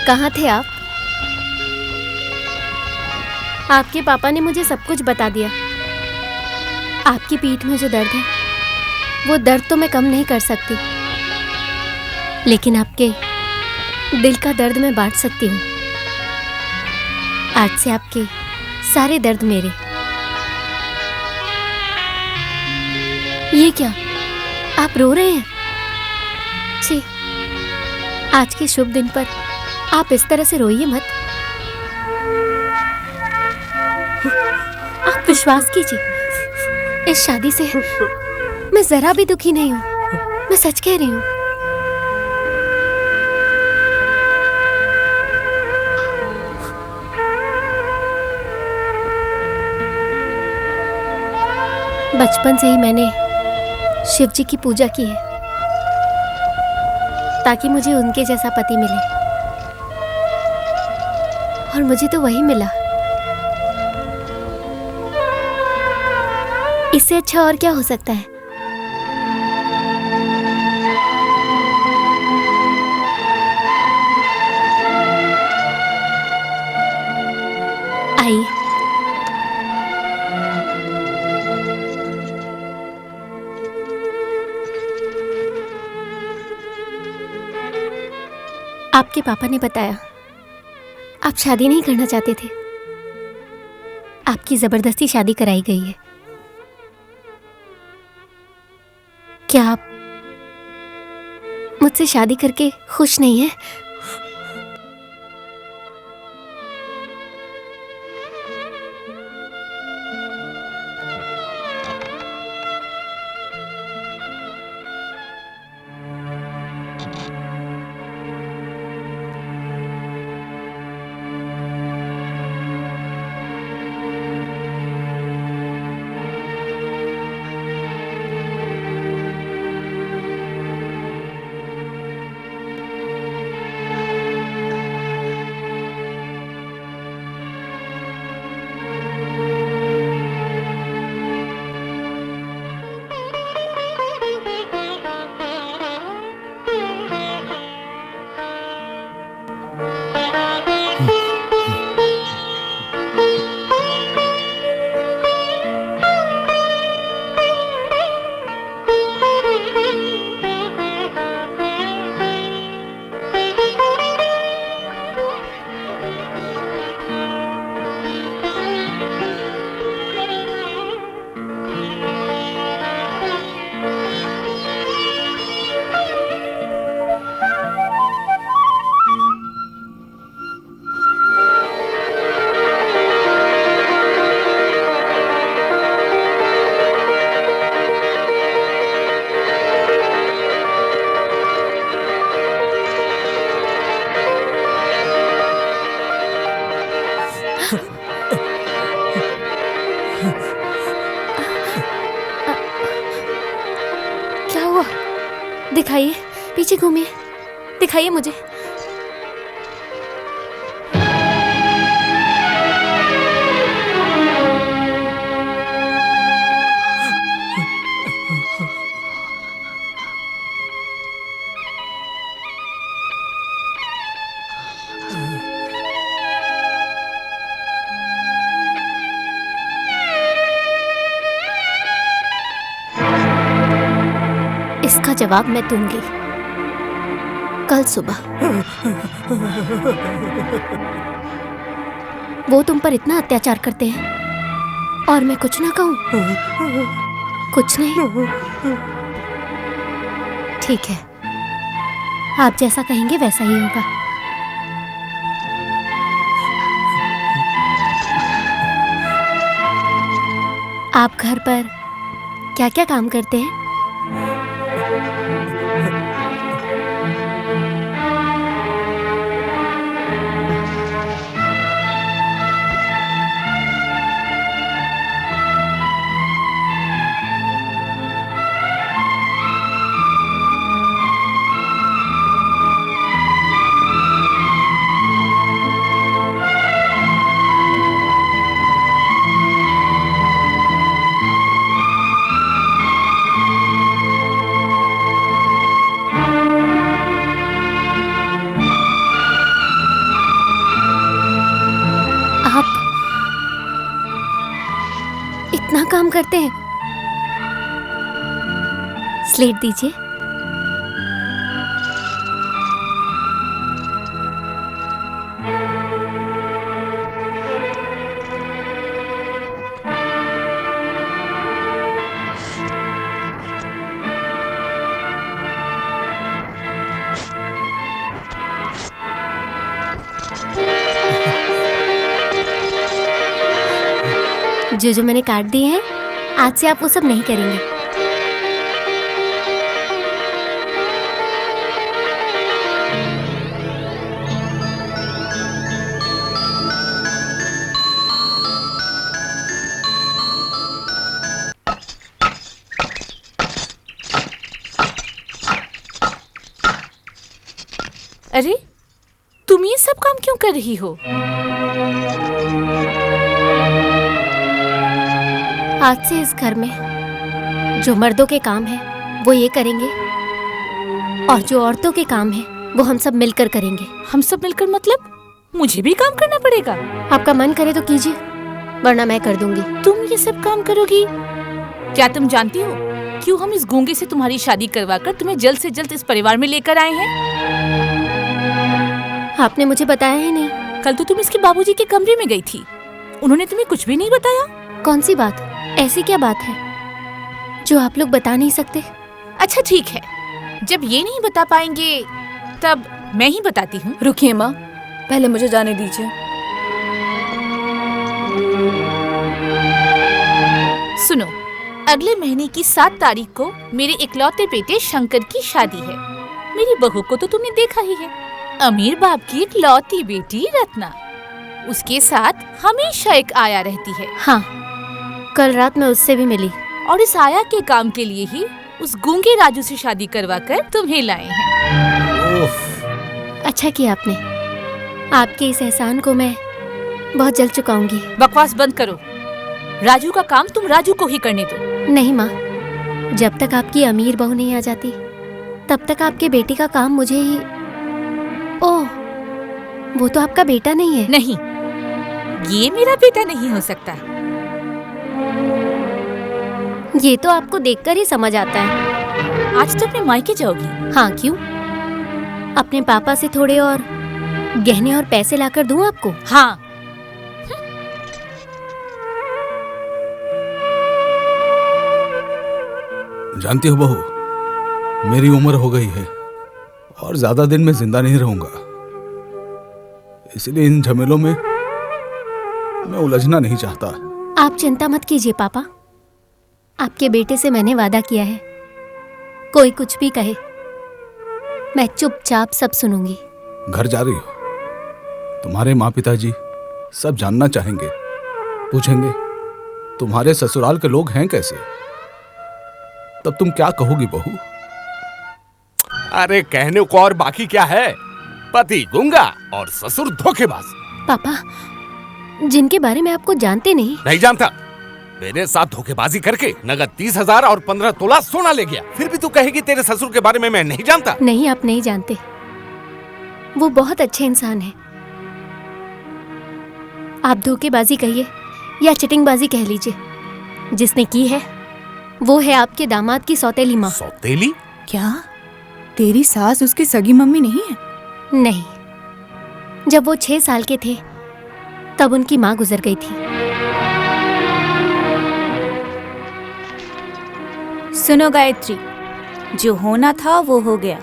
कहाँ थे आप? आपके पापा ने मुझे सब कुछ बता दिया। आपकी पीठ में जो दर्द है, वो दर्द तो मैं कम नहीं कर सकती, लेकिन आपके दिल का दर्द मैं बांट सकती हूँ। आज से आपके सारे दर्द मेरे। ये क्या, आप रो रहे हैं? छी, आज के शुभ दिन पर आप इस तरह से रोइए मत। आप विश्वास कीजिए, इस शादी से मैं जरा भी दुखी नहीं हूँ। मैं सच कह रही हूँ। बचपन से ही मैंने शिव जी की पूजा की है ताकि मुझे उनके जैसा पति मिले, और मुझे तो वही मिला। इससे अच्छा और क्या हो सकता है? आइए। आपके पापा ने बताया आप शादी नहीं करना चाहते थे। आपकी जबरदस्ती शादी कराई गई है। क्या आप मुझसे शादी करके खुश नहीं हैं? दिखाइए, पीछे घूमिए, दिखाइए मुझे। इसका जवाब मैं दूंगी कल सुबह। वो तुम पर इतना अत्याचार करते हैं और मैं कुछ ना कहूं? कुछ नहीं? ठीक है, आप जैसा कहेंगे वैसा ही होगा। आप घर पर क्या क्या काम करते हैं? इतना काम करते हैं? स्लेट दीजिए। जो मैंने काट दिए हैं, आज से आप वो सब नहीं करेंगे। अरे, तुम ये सब काम क्यों कर रही हो? आज से इस घर में जो मर्दों के काम है वो ये करेंगे और जो औरतों के काम है वो हम सब मिलकर करेंगे। हम सब मिलकर मतलब मुझे भी काम करना पड़ेगा? आपका मन करे तो कीजिए, वरना मैं कर दूंगी। तुम ये सब काम करोगी? क्या तुम जानती हो क्यों हम इस गूंगे से तुम्हारी शादी करवाकर तुम्हें जल्द से जल्द इस परिवार में लेकर आए हैं? आपने मुझे बताया ही नहीं। कल तो तुम इसके बाबूजी के कमरे में गई थी, उन्होंने तुम्हें कुछ भी नहीं बताया? कौन सी बात? ऐसी क्या बात है जो आप लोग बता नहीं सकते? अच्छा ठीक है, जब ये नहीं बता पाएंगे तब मैं ही बताती हूँ। रुकिए माँ, पहले मुझे जाने दीजिए। सुनो, अगले महीने की 7 तारीख को मेरे इकलौते बेटे शंकर की शादी है। मेरी बहू को तो तुमने देखा ही है, अमीर बाप की इकलौती बेटी रत्ना। उसके साथ हमेशा एक आया रहती है। हाँ, कल रात मैं उससे भी मिली और इस आया के काम के लिए ही उस गूंगे राजू से शादी करवाकर तुम्हें लाए हैं। अच्छा किया आपने। आपके इस एहसान को मैं बहुत जल्द चुकाऊंगी। बकवास बंद करो। राजू का काम तुम राजू को ही करने दो। नहीं माँ, जब तक आपकी अमीर बहू नहीं आ जाती तब तक आपके बेटे का काम मुझे ही। ओह, वो तो आपका बेटा नहीं है। नहीं, ये मेरा बेटा नहीं हो सकता। ये तो आपको देखकर ही समझ आता है। आज तो अपने मायके जाओगी? हाँ, क्यों? अपने पापा से थोड़े और गहने और पैसे लाकर दूं आपको? हाँ। जानती हो बहू, मेरी उम्र हो गई है और ज्यादा दिन मैं जिंदा नहीं रहूंगा, इसलिए इन झमेलों में मैं उलझना नहीं चाहता। आप चिंता मत कीजिए पापा, आपके बेटे से मैंने वादा किया है, कोई कुछ भी कहे मैं चुपचाप सब सुनूंगी। घर जा रही हो? तुम्हारे माँ पिताजी सब जानना चाहेंगे, पूछेंगे तुम्हारे ससुराल के लोग हैं कैसे, तब तुम क्या कहोगी बहू? अरे कहने को और बाकी क्या है? पति गूंगा और ससुर धोखेबाज। पापा, जिनके बारे में आपको जानते नहीं जानता। मेरे साथ धोखेबाजी करके नगद 30,000 और 15 तोला सोना ले गया। फिर भी तू कहेगी तेरे ससुर के बारे में मैं नहीं जानता? नहीं, आप नहीं जानते। वो बहुत अच्छे इंसान है। आप धोखेबाजी कहिए या चिटिंगबाजी कह लीजिए, जिसने की है वो है आपके दामाद की सौतेली माँ। सौतेली? क्या तेरी सास उसकी सगी मम्मी नहीं है? नहीं, जब वो 6 साल के थे तब उनकी माँ गुजर गई थी। सुनो गायत्री, जो होना था वो हो गया।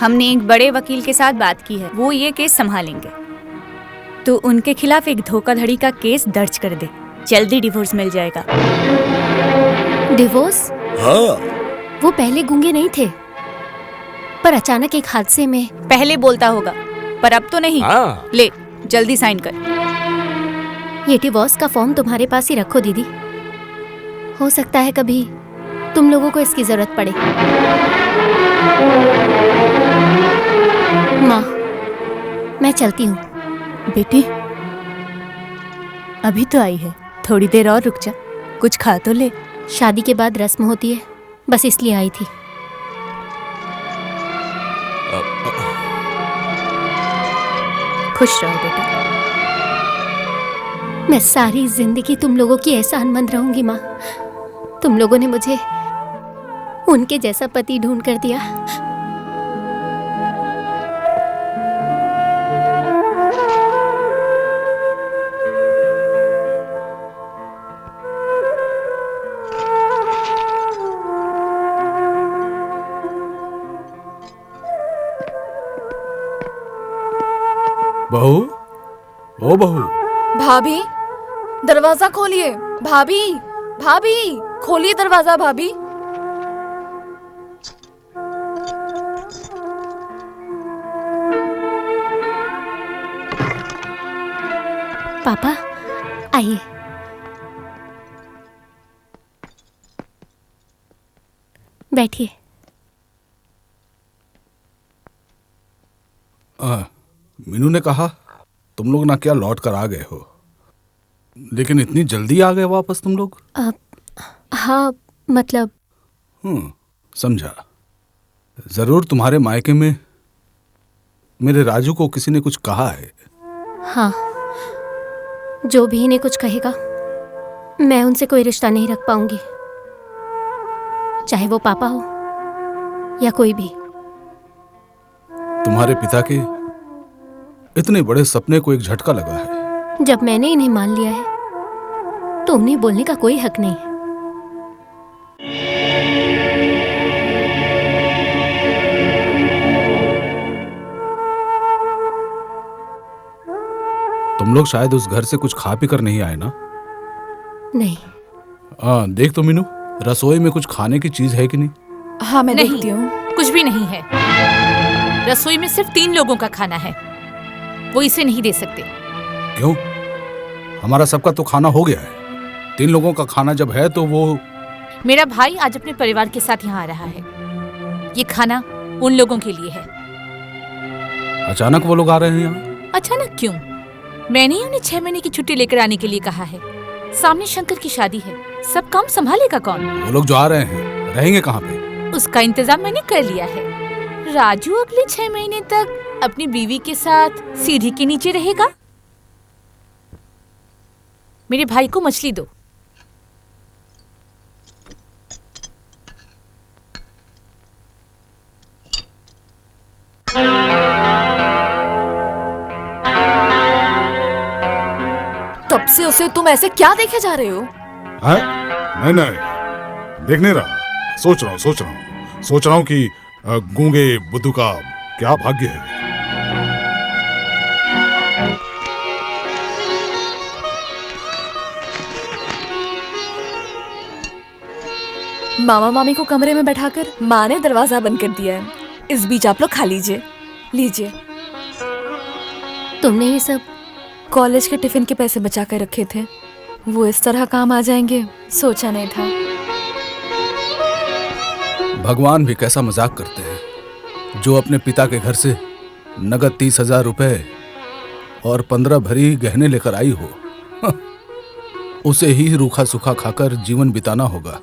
हमने एक बड़े वकील के साथ बात की है, वो ये केस संभालेंगे। तो उनके खिलाफ एक धोखाधड़ी का केस दर्ज कर दे, जल्दी डिवोर्स मिल जाएगा। डिवोर्स? हाँ। वो पहले गूंगे नहीं थे, पर अचानक एक हादसे में। पहले बोलता होगा, पर अब तो नहीं। ले, जल्दी साइन कर। ये डिवोर्स का फॉर्म तुम्हारे पास ही रखो दीदी, हो सकता है कभी तुम लोगों को इसकी जरूरत पड़े। माँ, मैं चलती हूँ। बेटी, अभी तो आई है, थोड़ी देर और रुक जा, कुछ खा तो ले। शादी के बाद रस्म होती है, बस इसलिए आई थी। खुश रहो बेटा। मैं सारी जिंदगी तुम लोगों की एहसानमंद रहूंगी माँ। तुम लोगों ने मुझे उनके जैसा पति ढूंढ कर दिया। बहू, ओ बहू। भाभी, दरवाजा खोलिए। भाभी, भाभी, खोलिए दरवाजा। भाभी, पापा आइए। बैठिए। मीनू ने कहा तुम लोग ना क्या लौट कर आ गए हो, लेकिन इतनी जल्दी आ गए वापस तुम लोग? हाँ, मतलब। समझा। जरूर तुम्हारे मायके में मेरे राजू को किसी ने कुछ कहा है। हाँ, जो भी इन्हें कुछ कहेगा मैं उनसे कोई रिश्ता नहीं रख पाऊंगी, चाहे वो पापा हो या कोई भी। तुम्हारे पिता के इतने बड़े सपने को एक झटका लगा है। जब मैंने इन्हें मान लिया है तो उन्हें बोलने का कोई हक नहीं है। तुम लोग शायद उस घर से कुछ खा पी कर नहीं आए ना? नहीं। देख तो मीनू, रसोई में कुछ खाने की चीज है कि नहीं? हाँ, मैं नहीं, देखती हूँ। कुछ भी नहीं है। रसोई में सिर्फ 3 लोगों का खाना है, वो इसे नहीं दे सकते। क्यों? हमारा सबका तो खाना हो गया है। 3 लोगों का खाना जब है तो वो। मेरा भाई आज अपने परिवार के साथ यहाँ आ रहा है, ये खाना उन लोगों के लिए है। अचानक वो लोग आ रहे हैं यहाँ? अचानक क्यों? मैंने उन्हें 6 महीने की छुट्टी लेकर आने के लिए कहा है। सामने शंकर की शादी है, सब काम संभालेगा कौन? वो लोग जो आ रहे हैं रहेंगे कहाँ पे? उसका इंतजाम मैंने कर लिया है। राजू अगले 6 महीने तक अपनी बीवी के साथ सीढ़ी के नीचे रहेगा। मेरे भाई को मछली दो। तब से उसे तुम ऐसे क्या देखे जा रहे हो? नहीं नहीं, देख नहीं रहा, सोच रहा हूँ कि गूंगे बुद्धू का क्या भाग्य है। मामा मामी को कमरे में बैठाकर माँ ने दरवाजा बंद कर दिया है। इस बीच आप लोग खा लीजिए। लीजिए। तुमने ये सब? कॉलेज के टिफिन के पैसे बचा कर रखे थे, वो इस तरह काम आ जाएंगे सोचा नहीं था। भगवान भी कैसा मजाक करते हैं। जो अपने पिता के घर से नगद 30,000 रुपए और 15 भरी गहने लेकर आई हो, उसे ही रूखा सूखा खाकर जीवन बिताना होगा।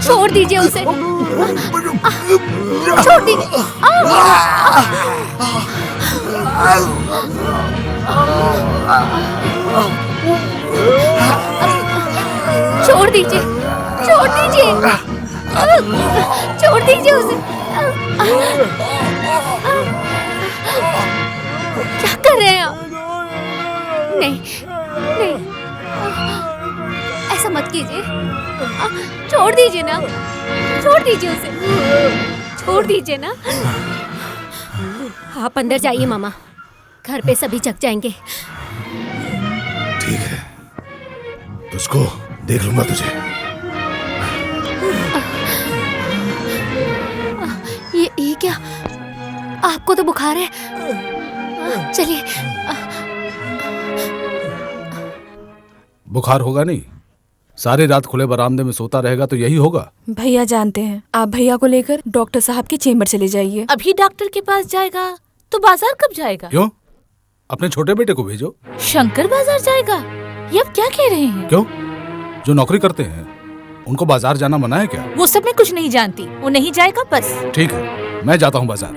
छोड़ दीजिए उसे, छोड़ दीजिए। छोड़ दीजिए, छोड़ दीजिए, छोड़ दीजिए उसे। क्या कर रहे हैं आप? नहीं नहीं, ऐसा मत कीजिए, छोड़ दीजिए ना, छोड़ दीजिए उसे, छोड़ दीजिए ना। आप अंदर जाइए मामा, घर पे सभी जग जाएंगे। ठीक है, तुझको देख लूंगा तुझे। ये क्या? आपको तो बुखार है। चलिए। बुखार होगा नहीं, सारी रात खुले बरामदे में सोता रहेगा तो यही होगा। भैया जानते हैं, आप भैया को लेकर डॉक्टर साहब के चेम्बर चले जाइए। अभी डॉक्टर के पास जाएगा तो बाजार कब जाएगा? क्यों? अपने छोटे बेटे को भेजो। शंकर बाजार जाएगा? ये अब क्या कह रहे हैं? क्यों? जो नौकरी करते हैं उनको बाजार जाना मना है क्या? वो सब मैं कुछ नहीं जानती, वो नहीं जाएगा बस। ठीक है, मैं जाता हूँ बाजार।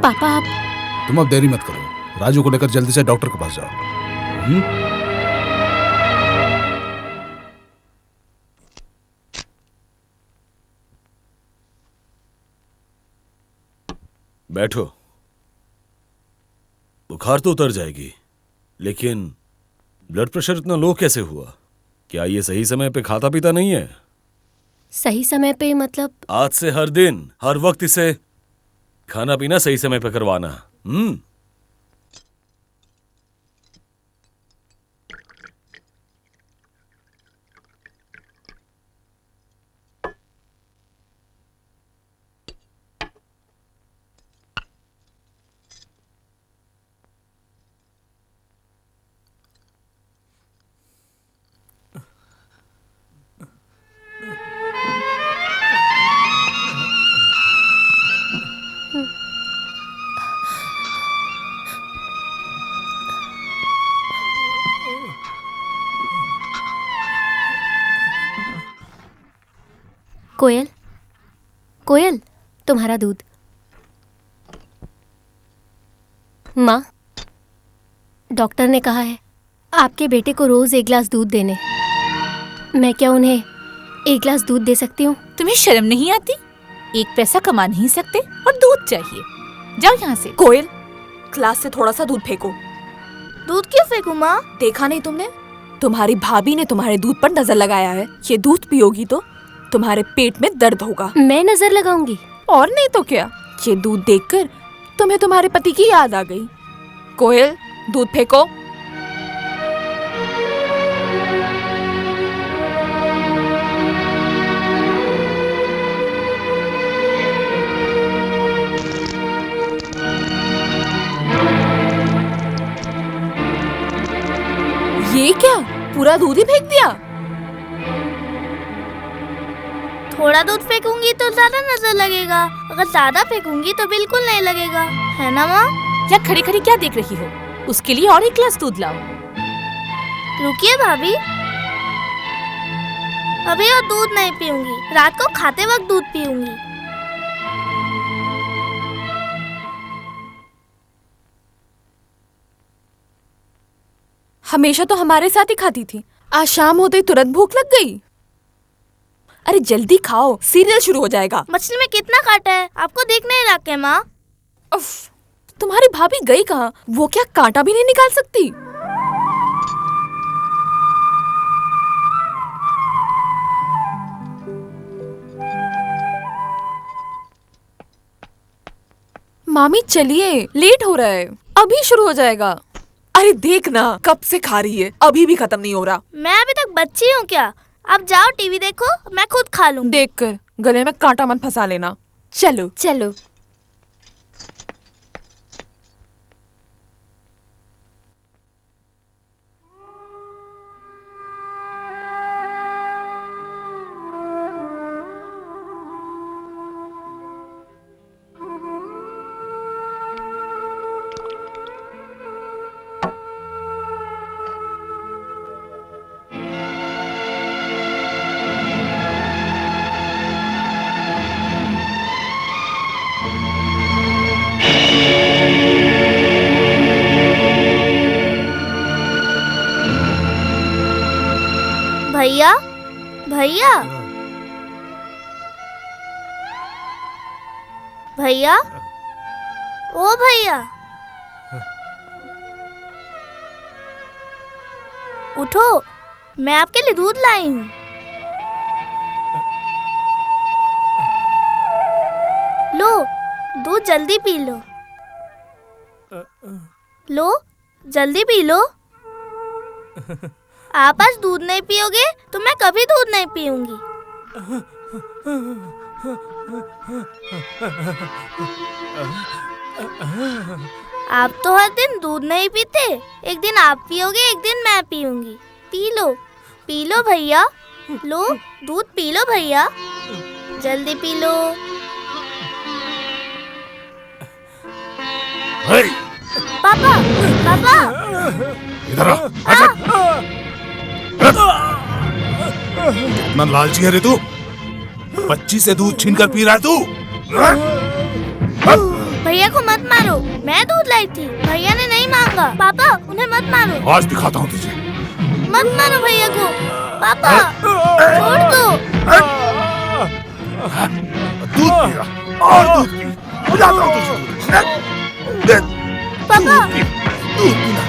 पापा आप तुम अब देरी मत करो, राजू को लेकर जल्दी से डॉक्टर के पास जाओ। बैठो। बुखार तो उतर जाएगी, लेकिन ब्लड प्रेशर इतना लो कैसे हुआ? क्या ये सही समय पे खाता पीता नहीं है? सही समय पे मतलब? आज से हर दिन हर वक्त इसे खाना पीना सही समय पे करवाना। कोयल, कोयल, तुम्हारा दूध। माँ, डॉक्टर ने कहा है आपके बेटे को रोज 1 गिलास दूध देने। मैं क्या उन्हें 1 गिलास दूध दे सकती हूँ? तुम्हें शर्म नहीं आती? 1 पैसा कमा नहीं सकते और दूध चाहिए? जाओ यहाँ से। कोयल, क्लास से थोड़ा सा दूध फेंको। दूध क्यों फेंकूं माँ? देखा नहीं तुमने? तुम्हारी भाभी ने तुम्हारे दूध पर नजर लगाया है। ये दूध पियोगी तो तुम्हारे पेट में दर्द होगा। मैं नजर लगाऊंगी? और नहीं तो क्या। ये दूध देखकर तुम्हें तुम्हारे पति की याद आ गई। कोयल, दूध फेंको। ये क्या, पूरा दूध ही फेंक दिया? थोड़ा दूध फेंकूंगी तो ज्यादा नजर लगेगा, अगर ज्यादा फेंकूंगी तो बिल्कुल नहीं लगेगा, है ना माँ? या खड़ी खड़ी क्या देख रही हो? उसके लिए और 1 गिलास दूध लाओ। रुकिए भाभी, अभी और दूध नहीं पीऊंगी, रात को खाते वक्त दूध पीऊंगी। हमेशा तो हमारे साथ ही खाती थी, आज शाम होते ही तुरंत भूख लग गई। अरे जल्दी खाओ, सीरियल शुरू हो जाएगा। मछली में कितना कांटा है, आपको देख नहीं रहा क्या माँ? उफ, तुम्हारी भाभी गई कहाँ? वो क्या कांटा भी नहीं निकाल सकती? मामी चलिए, लेट हो रहा है, अभी शुरू हो जाएगा। अरे देखना, कब से खा रही है, अभी भी खत्म नहीं हो रहा। मैं अभी तक बच्ची हूँ क्या? आप जाओ टीवी देखो, मैं खुद खा लूंगी। देखकर गले में कांटा मत फंसा लेना। चलो चलो। भैया, भैया, भैया, ओ भैया, उठो, मैं आपके लिए दूध लाई हूँ। लो, दूध जल्दी पी लो। लो, जल्दी पी लो। आप आज दूध नहीं पियोगे तो मैं कभी दूध नहीं पीऊंगी। आप तो हर दिन दूध नहीं पीते, एक दिन आप पियोगे, एक दिन मैं पीऊंगी। पी लो भैया, लो दूध पी लो भैया, जल्दी पी लो। पापा, पापा, इधर आ। इतना लालची है रे तू? बच्ची से दूध छीन कर पी रहा है तू? भैया को मत मारो, मैं दूध लाई थी, भैया ने नहीं मांगा। पापा, उन्हें मत मारो। आज दिखाता हूँ तुझे। मत मारो भैया को। पापा, छोड़ दो। दूध पिएगा और दूध पी, बुझाता हूँ तुझे। पापा, दूध पीना।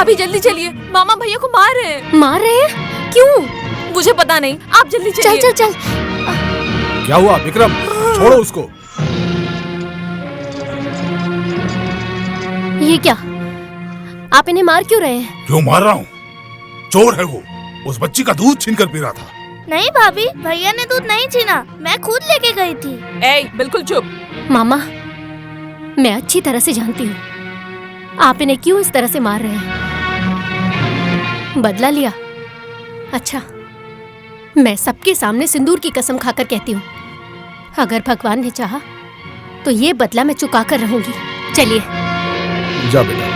भाभी जल्दी चलिए, मामा भैया को मार रहे हैं। मार रहे हैं? क्यों? मुझे पता नहीं, आप जल्दी चलिए। चल चल चल। क्या हुआ विक्रम? छोड़ो उसको। ये क्या? आप इन्हें मार क्यों रहे हैं? क्यों मार रहा हूँ? चोर है वो, उस बच्ची का दूध छीन कर पी रहा था। नहीं भाभी, भैया ने दूध नहीं छीना, मैं खुद लेके गई थी। ए, बिल्कुल चुप। मामा, मैं अच्छी तरह से जानती हूँ आप इन्हें क्यों इस तरह से मार रहे हैं। बदला लिया? अच्छा, मैं सबके सामने सिंदूर की कसम खाकर कहती हूँ, अगर भगवान ने चाहा तो ये बदला मैं चुका कर रहूंगी। चलिए जा बेटा।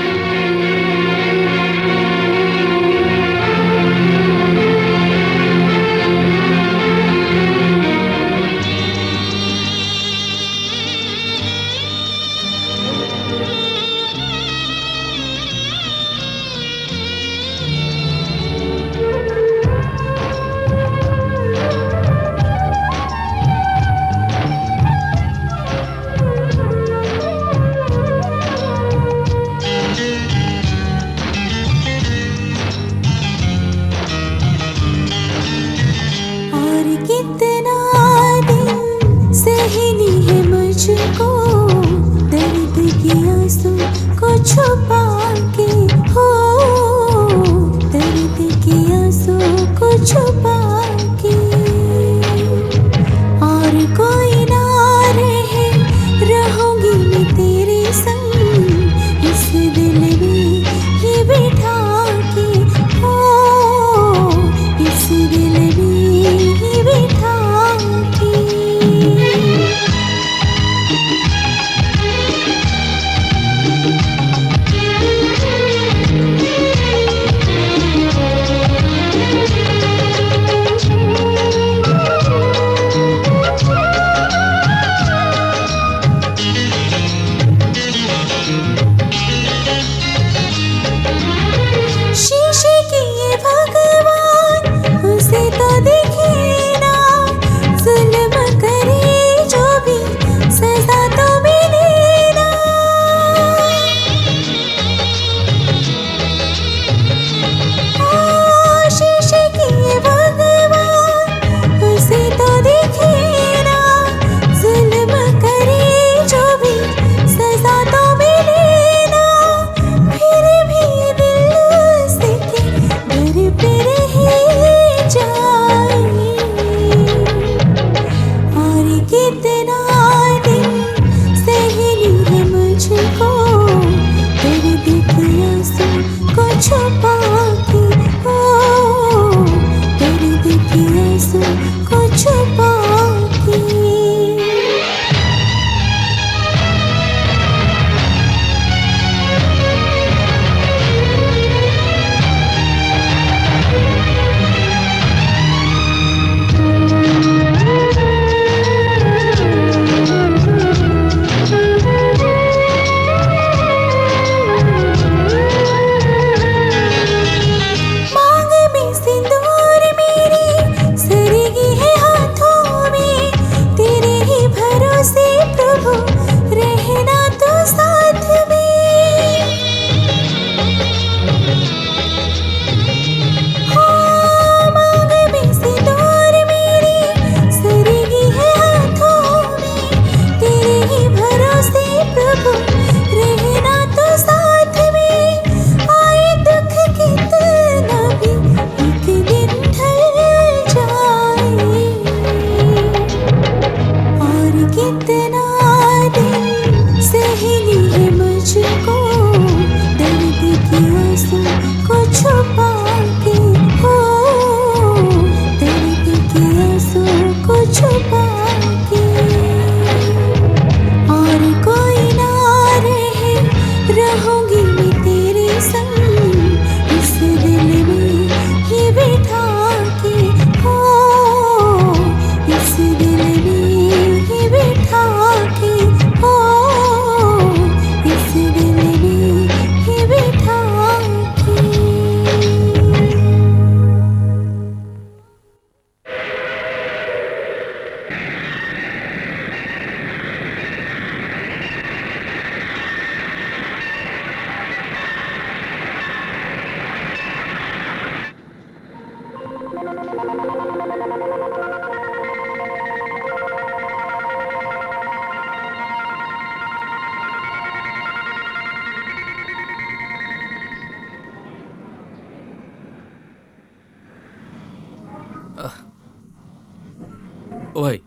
ओ भाई,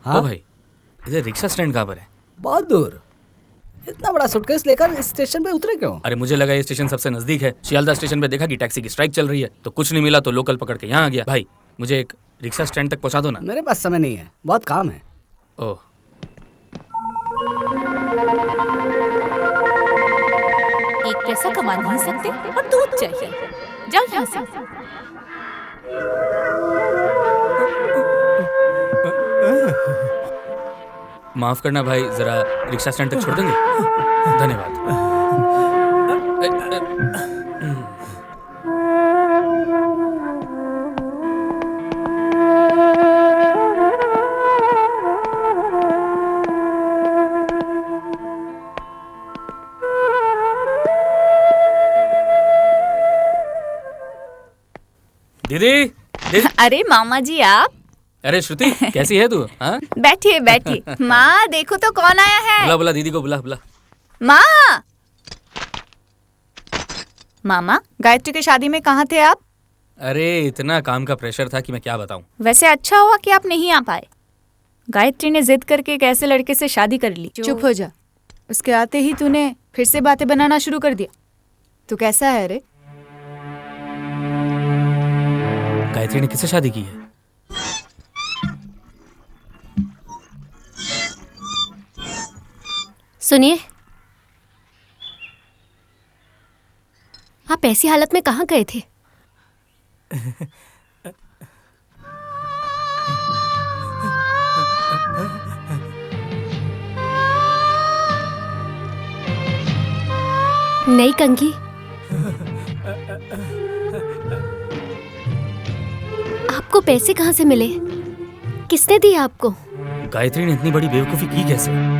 हाँ? ओ भाई, इधर रिक्शा स्टैंड कहाँ पर है? बहुत दूर। इतना बड़ा सूटकेस लेकर स्टेशन पे उतरे क्यों? अरे मुझे लगा ये स्टेशन सबसे नजदीक है। शियालदह स्टेशन पे देखा कि टैक्सी की स्ट्राइक चल रही है, तो कुछ नहीं मिला तो लोकल पकड़ के यहाँ आ गया। भाई मुझे एक रिक्शा स्टैंड तक पहुँचा दो ना। मेरे पास समय नहीं है, बहुत काम है। ओह, एक पैसा कमा नहीं सकते और दूध चाहिए। जाओ यहाँ से। माफ करना भाई, जरा रिक्शा स्टैंड तक छोड़ देंगे? धन्यवाद। दीदी, अरे मामा जी आप। अरे श्रुति, कैसी है तू? हाँ, बैठिए बैठिए। माँ देखो तो कौन आया है। बुला बुला दीदी को, बुला बुला। माँ। मामा, गायत्री की शादी में कहाँ थे आप? अरे इतना काम का प्रेशर था कि मैं क्या बताऊं। वैसे अच्छा हुआ कि आप नहीं आ पाए। गायत्री ने जिद करके एक ऐसे लड़के से शादी कर ली। चुप हो जा। उसके आते ही तूने फिर से बातें बनाना शुरू कर दिया। तू कैसा है रे? गायत्री ने किससे शादी की है? सुनिए, आप ऐसी हालत में कहाँ गए थे? नई कंघी? आपको पैसे कहाँ से मिले? किसने दिए आपको? गायत्री ने इतनी बड़ी बेवकूफी की कैसे?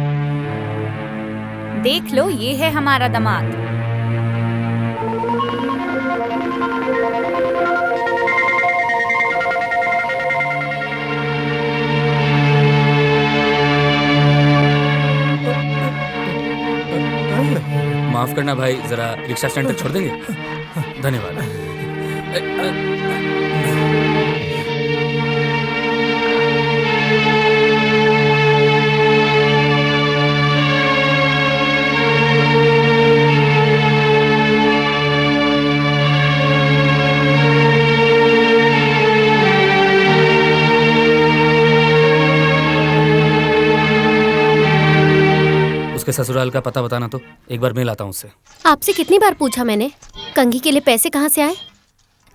देख लो, ये है हमारा दामाद। माफ करना भाई, जरा रिक्शा स्टैंड तक छोड़ देंगे? धन्यवाद। उसके ससुराल का पता बताना, तो एक बार मिल आता हूँ उससे। आपसे कितनी बार पूछा मैंने, कंघी के लिए पैसे कहाँ से आए?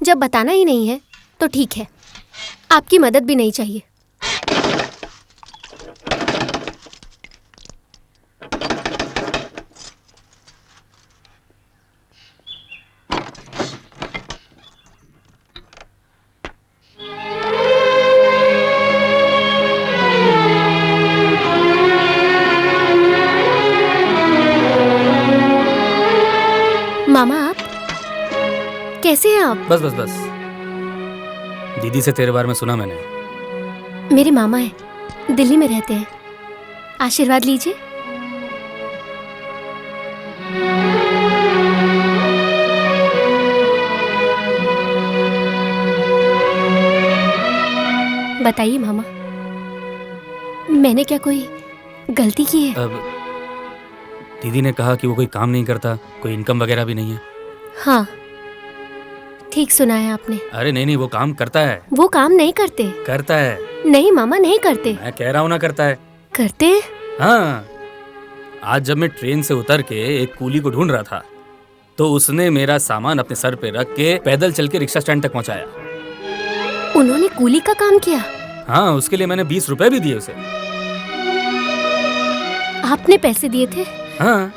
जब बताना ही नहीं है तो ठीक है, आपकी मदद भी नहीं चाहिए। मामा आप कैसे हैं आप? बस बस बस, दीदी से तेरे बारे में सुना मैंने। मेरे मामा हैं, दिल्ली में रहते हैं। आशीर्वाद लीजिए। बताइए मामा, मैंने क्या कोई गलती की है? अब दीदी ने कहा कि वो कोई काम नहीं करता, कोई इनकम वगैरह भी नहीं है। हाँ, ठीक सुना है आपने। अरे नहीं नहीं, वो काम करता है। वो काम नहीं करते। करता है। नहीं मामा, नहीं करते। मैं कह रहा हूँ ना, करता है। करते? हाँ, आज जब मैं ट्रेन से उतर के एक कूली को ढूंढ रहा था, तो उसने मेरा सामान अपने सर पे रख के पैदल चल के रिक्शा स्टैंड तक पहुँचाया। उन्होंने कूली का काम किया? हाँ, उसके लिए मैंने 20 रुपए भी दिए उसे। आपने पैसे दिए थे? हाँ।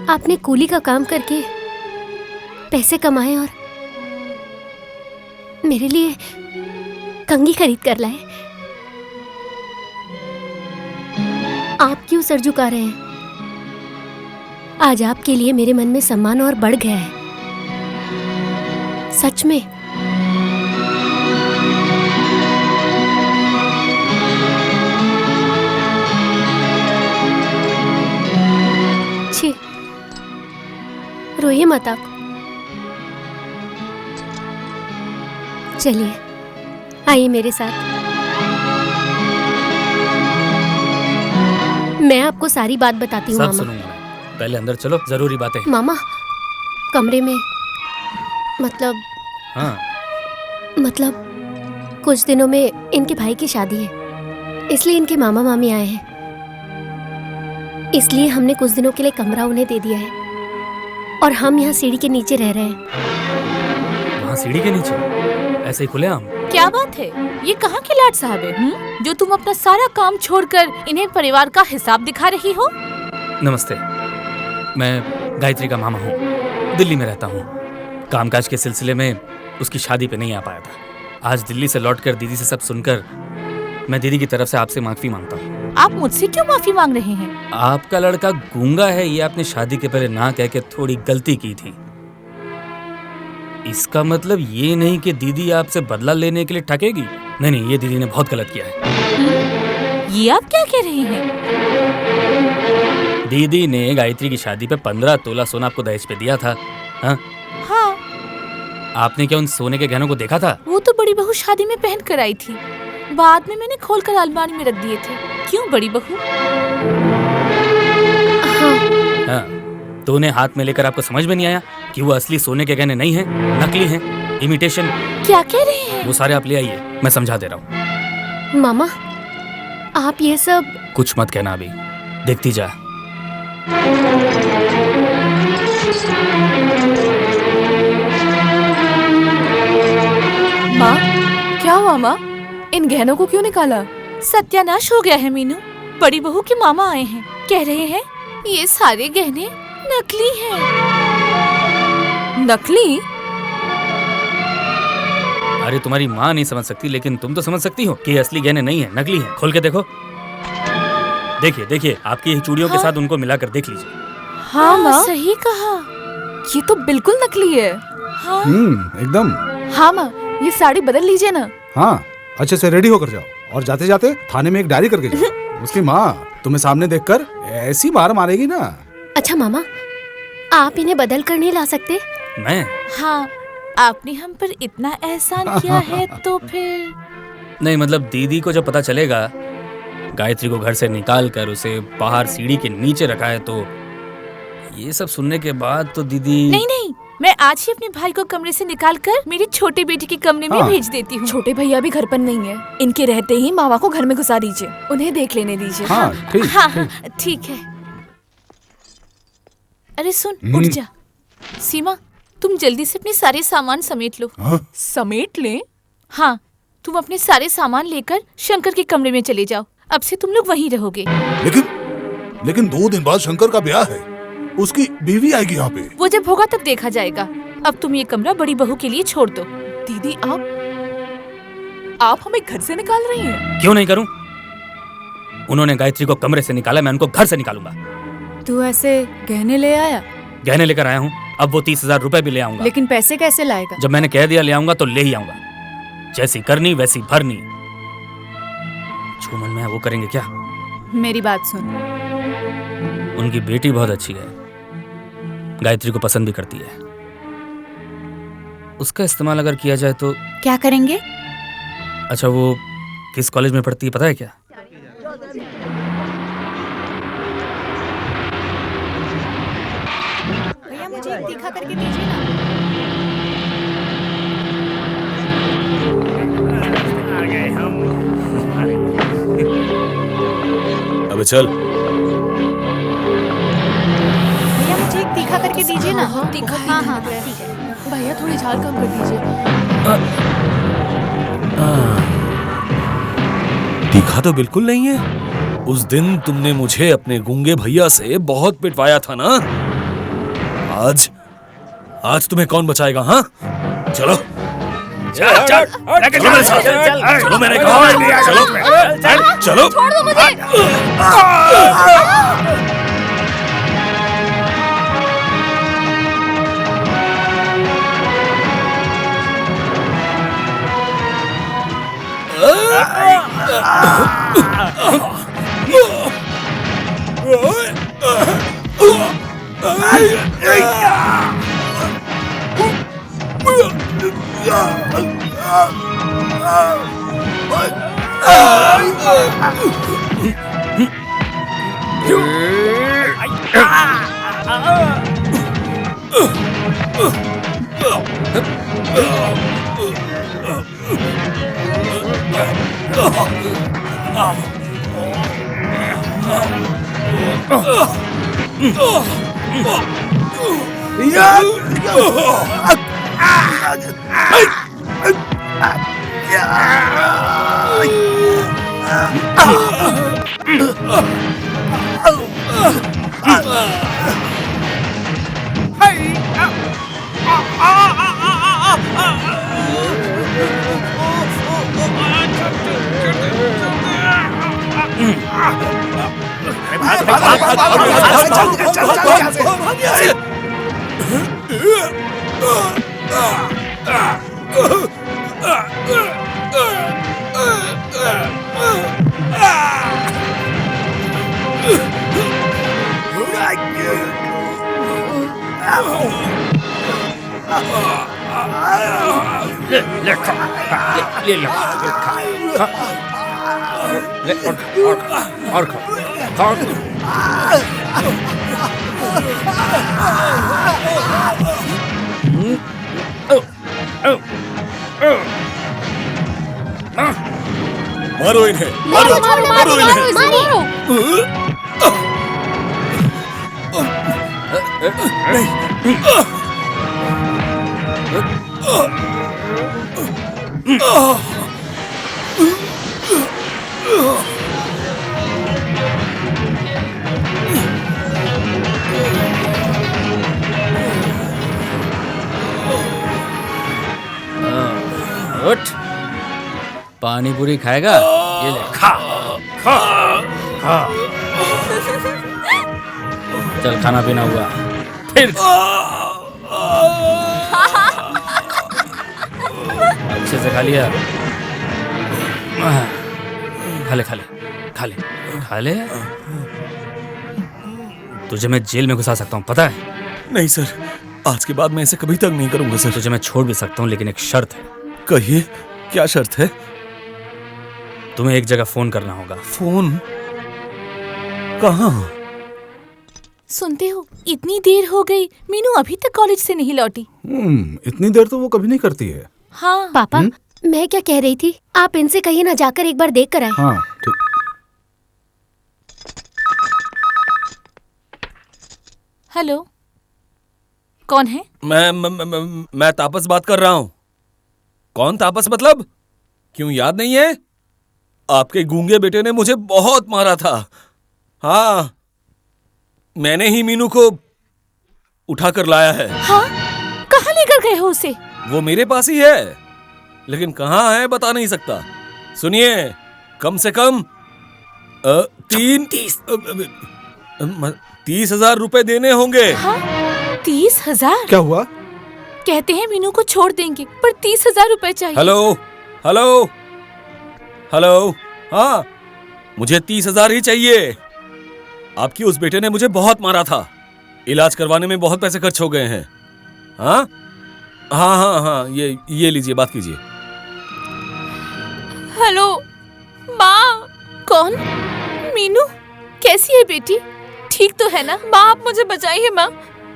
आपने कूली का काम करके पैसे कमाए और मेरे लिए कंघी खरीद कर लाए। आप क्यों सर झुका रहे हैं? आज आपके लिए मेरे मन में सम्मान और बढ़ गया है। सच में। रोइए मत आप। चलिए आइए मेरे साथ। मैं आपको सारी बात बताती हूँ सब मामा। सुनूंगा मैं। पहले अंदर चलो, जरूरी बातें। मामा कमरे में हाँ। मतलब कुछ दिनों में इनके भाई की शादी है, इसलिए इनके मामा मामी आए हैं। इसलिए हमने कुछ दिनों के लिए कमरा उन्हें दे दिया है और हम यहाँ सीढ़ी के नीचे रह रहे हैं। वहाँ सीढ़ी के नीचे ऐसे ही खुलेआम? क्या बात है, ये कहाँ के लाड साहब है जो तुम अपना सारा काम छोड़कर इन्हें परिवार का हिसाब दिखा रही हो? नमस्ते, मैं गायत्री का मामा हूँ, दिल्ली में रहता हूँ। कामकाज के सिलसिले में उसकी शादी पे नहीं आ पाया था। आज दिल्ली से लौटकर दीदी से सब सुनकर मैं दीदी की तरफ से आपसे माफी मांगता हूँ। आप मुझसे क्यों माफी मांग रहे हैं? आपका लड़का गूंगा है, ये आपने शादी के पहले ना कह के थोड़ी गलती की थी। इसका मतलब ये नहीं कि दीदी आपसे बदला लेने के लिए ठकेगी। नहीं नहीं, ये दीदी ने बहुत गलत किया है। ये आप क्या कह रहे हैं? दीदी ने गायत्री की शादी पे 15 तोला सोना आपको दहेज पे दिया था। हाँ? हाँ। आपने क्या उन सोने के गहनों को देखा था? वो तो बड़ी बहू शादी में पहन कर आई थी, बाद में मैंने खोलकर अलमारी में रख दिए थे। क्यों बड़ी बहू? हाँ। तो उन्हें हाथ में लेकर आपको समझ में नहीं आया कि वो असली सोने के गहने नहीं हैं, नकली हैं, इमिटेशन। क्या कह रहे हैं? वो सारे आप ले आइए, मैं समझा दे रहा हूँ। मामा आप ये सब कुछ मत कहना अभी, देखती जा। माँ क्या हुआ माँ? इन गहनों को क्यों निकाला? सत्यानाश हो गया है मीनू। बड़ी बहू के मामा आए हैं, कह रहे हैं ये सारे गहने नकली हैं। नकली? अरे तुम्हारी माँ नहीं समझ सकती, लेकिन तुम तो समझ सकती हो कि ये असली गहने नहीं है, नकली है। खोल के देखो। देखिए देखिए, आपकी चूड़ियों के साथ उनको मिलाकर देख लीजिए। हाँ माँ, सही कहा, ये तो बिल्कुल नकली है। हाँ एकदम। हाँ माँ, ये साड़ी बदल लीजिए ना। हाँ, अच्छे से रेडी होकर जाओ और जाते जाते थाने में एक डायरी करके जाओ। उसकी माँ तुम्हें सामने देखकर ऐसी मार मारेगी ना। अच्छा मामा, आप इन्हें बदल कर नहीं ला सकते? मैं? हाँ, आपने हम पर इतना एहसान किया है तो फिर। नहीं मतलब दीदी को जब पता चलेगा गायत्री को घर से निकाल कर उसे बाहर सीढ़ी के नीचे रखा है, तो ये सब सुनने के बाद तो दीदी। नहीं नहीं, मैं आज ही अपने भाई को कमरे से निकालकर मेरी छोटे बेटी के कमरे में भेज देती हूँ। छोटे भैया भी घर पर नहीं है, इनके रहते ही मामा को घर में घुसा दीजिए, उन्हें देख लेने दीजिए। हाँ, ठीक, हाँ, ठीक है। अरे सुन, उठ जा। सीमा, तुम जल्दी से अपने सारे सामान समेट लो। समेट ले? हाँ, तुम अपने सारे सामान लेकर शंकर के कमरे में चले जाओ। अब से तुम लोग वहीं रहोगे। लेकिन 2 दिन बाद शंकर का ब्याह है, उसकी बीवी आएगी यहाँ पे। वो जब होगा तब देखा जाएगा। अब तुम ये कमरा बड़ी बहू के लिए छोड़ दो। दीदी आप हमें घर से निकाल रही हैं? क्यों नहीं करूं? उन्होंने गायत्री को कमरे से निकाला, मैं उनको घर से निकालूंगा। तू ऐसे गहने ले आया? गहने लेकर आया हूँ, अब वो 30,000 रुपए भी ले आऊंगा। लेकिन पैसे कैसे लाएगा? जब मैंने कह दिया ले आऊंगा तो ले ही आऊंगा। जैसी करनी वैसी भरनी। जो मन में है वो करेंगे क्या? मेरी बात सुन। उनकी बेटी बहुत अच्छी है, गायत्री को पसंद भी करती है। उसका इस्तेमाल अगर किया जाए तो। क्या करेंगे? अच्छा, वो किस कॉलेज में पढ़ती है पता है क्या? भैया मुझे तीखा करके दीजिए ना। आ गए हम। अबे चल। भैया मुझे एक तीखा करके दीजिए ना। तीखा। हाँ ठीक है भैया, थोड़ी झाल कम कर दीजिए। तीखा तो बिल्कुल नहीं है। उस दिन तुमने मुझे अपने गूंगे भैया से बहुत पिटवाया था ना। आज तुम्हें कौन बचाएगा? हाँ, चलो चल चल चलो मेरे साथ, चलो मैंने कहा, चलो चलो। छोड़ दो मुझे। मारो इन्हें, मारो इन्हें। उठ, पानी पूरी खाएगा? ये ले, खा खा खा। चल, खाना पीना हुआ, फिर अच्छे से खा लिया? खा ले खा ले खा ले खा ले। तुझे मैं जेल में घुसा सकता हूँ, पता है? नहीं सर, आज के बाद मैं इसे कभी तक नहीं करूंगा सर। तुझे मैं छोड़ भी सकता हूँ, लेकिन एक शर्त है। कहिए, क्या शर्त है? तुम्हें एक जगह फोन करना होगा। फोन? कहाँ? सुनते हो, इतनी देर हो गई, मीनू अभी तक कॉलेज से नहीं लौटी। इतनी देर तो वो कभी नहीं करती है। हाँ पापा, मैं क्या कह रही थी, आप इनसे कहिए ना, जाकर एक बार देख कर आए। हाँ ठीक। हेलो, कौन है? मैं तापस बात कर रहा हूँ। कौन तापस मतलब? क्यों याद नहीं है? आपके गूंगे बेटे ने मुझे बहुत मारा था। हाँ, मैंने ही मीनू को उठा कर लाया है। हाँ? कहाँ लेकर गए हो उसे? वो मेरे पास ही है, लेकिन कहाँ है बता नहीं सकता। सुनिए, कम से कम 30,000 रुपए देने होंगे। हाँ? 30,000? क्या हुआ? कहते हैं मीनू को छोड़ देंगे, पर 30,000 रुपए चाहिए। हेलो हेलो हेलो, हाँ, मुझे 30,000 ही चाहिए। आपकी उस बेटे ने मुझे बहुत मारा था, इलाज करवाने में बहुत पैसे खर्च हो गए हैं। हाँ हाँ हाँ हाँ, ये लीजिए, बात कीजिए। हेलो माँ। कौन? मीनू कैसी है बेटी? ठीक तो है ना? माँ, आप मुझे बचाइए माँ।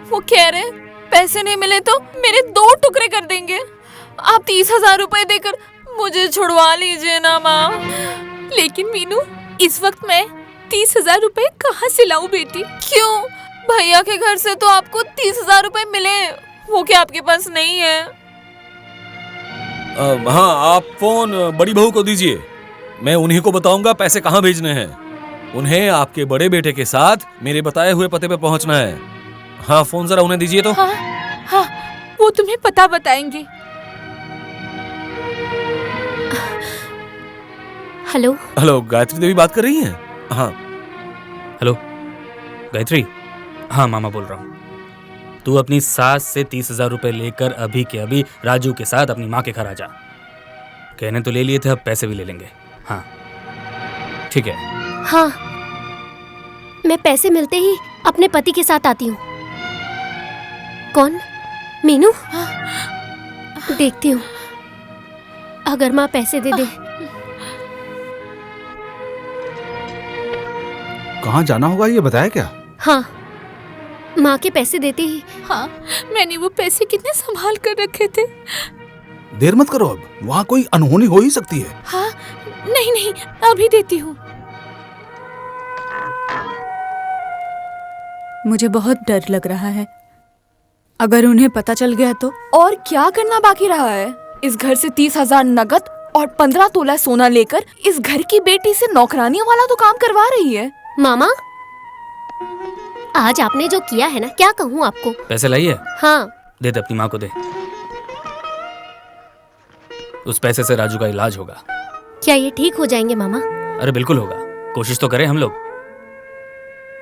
वो कह रहे हैं पैसे नहीं मिले तो मेरे 2 टुकड़े कर देंगे। आप 30,000 रुपए देकर मुझे छुड़वा लीजिए ना माँ। लेकिन मीनू, इस वक्त मैं 30,000 रुपए कहाँ से लाऊं बेटी? क्यों? भैया के घर से तो आपको 30,000 रुपए मिले, वो क्या आपके पास नहीं है? हाँ, आप फोन बड़ी बहू को दीजिए, मैं उन्हीं को बताऊंगा पैसे कहाँ भेजने हैं। उन्हें आपके बड़े बेटे के साथ मेरे बताए हुए पते पे पहुंचना है। हाँ, फोन जरा उन्हें दीजिए तो। हाँ, हाँ, वो तुम्हें पता बताएंगे। हेलो हेलो, गायत्री देवी बात कर रही हैं? हाँ। हेलो गायत्री, हाँ मामा बोल रहा हूँ। तू अपनी सास से 30,000 रुपए लेकर अभी के अभी राजू के साथ अपनी माँ के घर आ जा। कहने तो ले लिए थे, अब पैसे भी ले लेंगे। हाँ ठीक है। हाँ, मैं पैसे मिलते ही अपने पति के साथ आती हूँ। कौन? मीनू? देखती हूँ, अगर माँ पैसे दे दे। कहाँ जाना होगा ये बताया क्या? हाँ, माँ के पैसे देते ही। हाँ, मैंने वो पैसे कितने संभाल कर रखे थे। देर मत करो, अब वहाँ कोई अनहोनी हो ही सकती है। हाँ, नहीं नहीं, अभी देती हूँ। मुझे बहुत डर लग रहा है। अगर उन्हें पता चल गया तो? और क्या करना बाकी रहा है? इस घर से 30,000 नगद और 15 तोला सोना लेकर इस घर की बेटी से नौकरानियों वाला तो काम करवा रही है। मामा, आज आपने जो किया है ना, क्या कहूँ आपको। पैसे लाई है? हाँ। दे दे, अपनी माँ को दे। उस पैसे से राजू का इलाज होगा। क्या ये ठीक हो जाएंगे मामा? अरे बिल्कुल होगा, कोशिश तो करें हम लोग।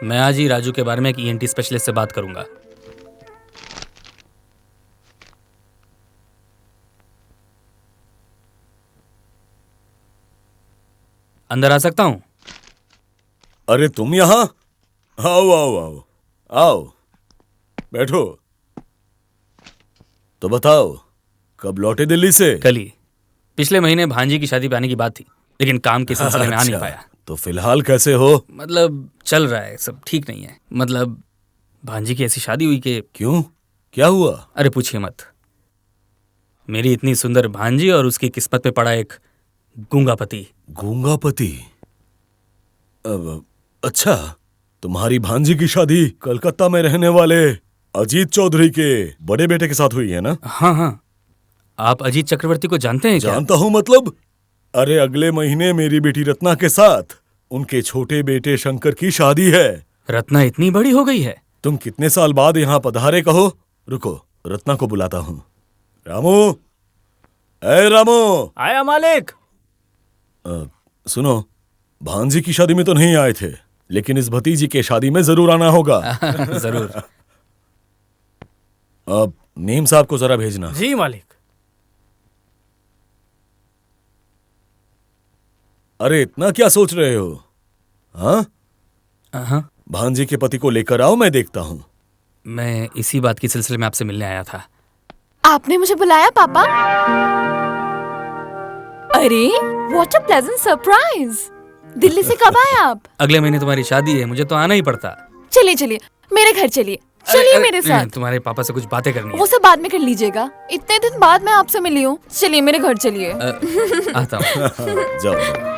मैं आज ही राजू के बारे में एक ENT स्पेशलिस्ट से बात करूंगा। अंदर आ सकता हूं? अरे तुम यहाँ? आओ आओ आओ आओ, बैठो। तो बताओ, कब लौटे दिल्ली से? कल ही। पिछले महीने भांजी की शादी पे आने की बात थी, लेकिन काम के सिलसिले में आ नहीं पाया। तो फिलहाल कैसे हो? मतलब चल रहा है, सब ठीक नहीं है। मतलब भांजी की ऐसी शादी हुई कि। क्यों, क्या हुआ? अरे पूछिए मत। मेरी इतनी सुंदर भांजी और उसकी किस्मत पे पड़ा एक गूंगा पति। गूंगा पति? अच्छा, तुम्हारी भांजी की शादी कलकत्ता में रहने वाले अजीत चौधरी के बड़े बेटे के साथ हुई है ना? हाँ हाँ। आप अजीत चक्रवर्ती को जानते हैं क्या? जानता हूँ मतलब। अरे अगले महीने मेरी बेटी रत्ना के साथ उनके छोटे बेटे शंकर की शादी है। रत्ना इतनी बड़ी हो गई है? तुम कितने साल बाद यहाँ पधारे कहो? रुको, रत्ना को बुलाता हूँ। रामू, ए रामू। आया मालिक। सुनो, भांजी की शादी में तो नहीं आए थे, लेकिन इस भतीजी के शादी में जरूर आना होगा। जरूर। अब मेम साहब को जरा भेजना। जी मालिक। अरे इतना क्या सोच रहे हो? हाँ, भांजी के पति को लेकर आओ, मैं देखता हूँ। मैं इसी बात की सिलसिले में आपसे मिलने आया था। आपने मुझे बुलाया पापा? अरे what a pleasant surprise. Delhi से कब आए आप? अगले महीने तुम्हारी शादी है, मुझे तो आना ही पड़ता। चलिए चलिए मेरे घर चलिए। चलिए मेरे साथ। तुम्हारे पापा से कुछ बातें करनी है। वो सब बाद में कर लीजिएगा, इतने दिन बाद मैं आपसे मिली हूँ। चलिए मेरे घर चलिए। आता हूँ। जाओ।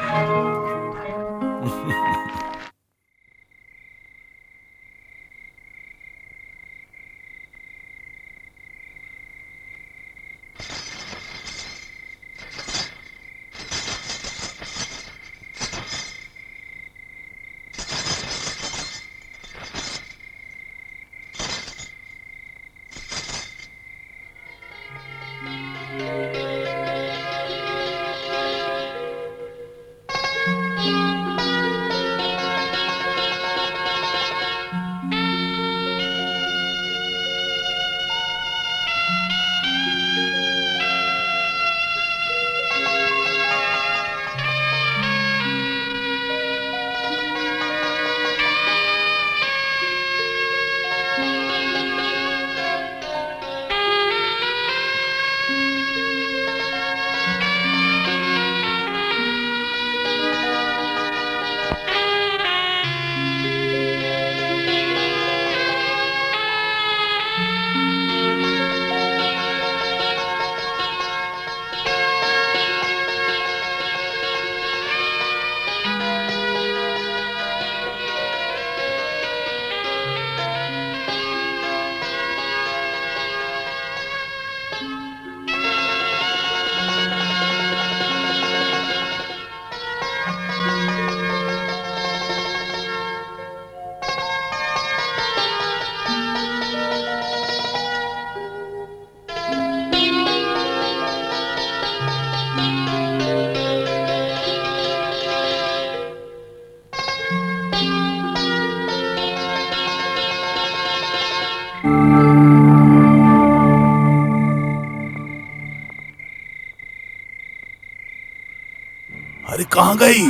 अरे कहाँ गई?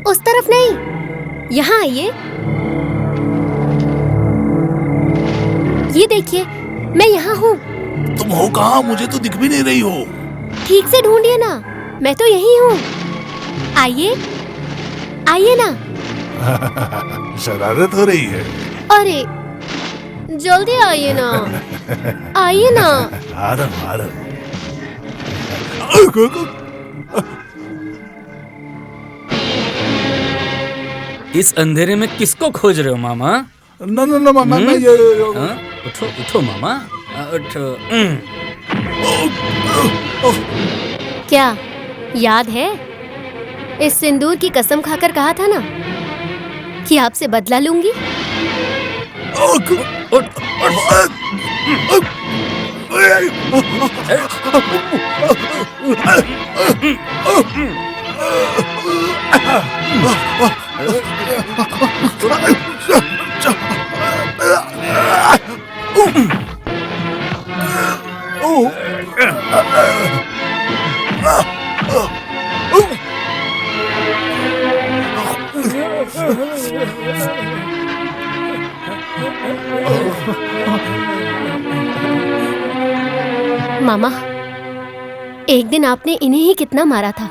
उस तरफ नहीं, यहाँ आइए। ये देखिए, मैं यहाँ हूँ। तुम हो कहाँ? मुझे तो दिख भी नहीं रही हो। ठीक से ढूंढिए ना, मैं तो यही हूँ। आइए, आइए ना। शरारत हो रही है। अरे जल्दी आइए ना, आइए ना। आ रहा। इस अंधेरे में किसको खोज रहे हो मामा? ना ना ना मामा मैं ये हाँ? उठो उठो मामा, उठो। क्या याद है? इस सिंदूर की कसम खाकर कहा था ना कि आपसे बदला लूंगी। मामा, एक दिन आपने इन्हें ही कितना मारा था,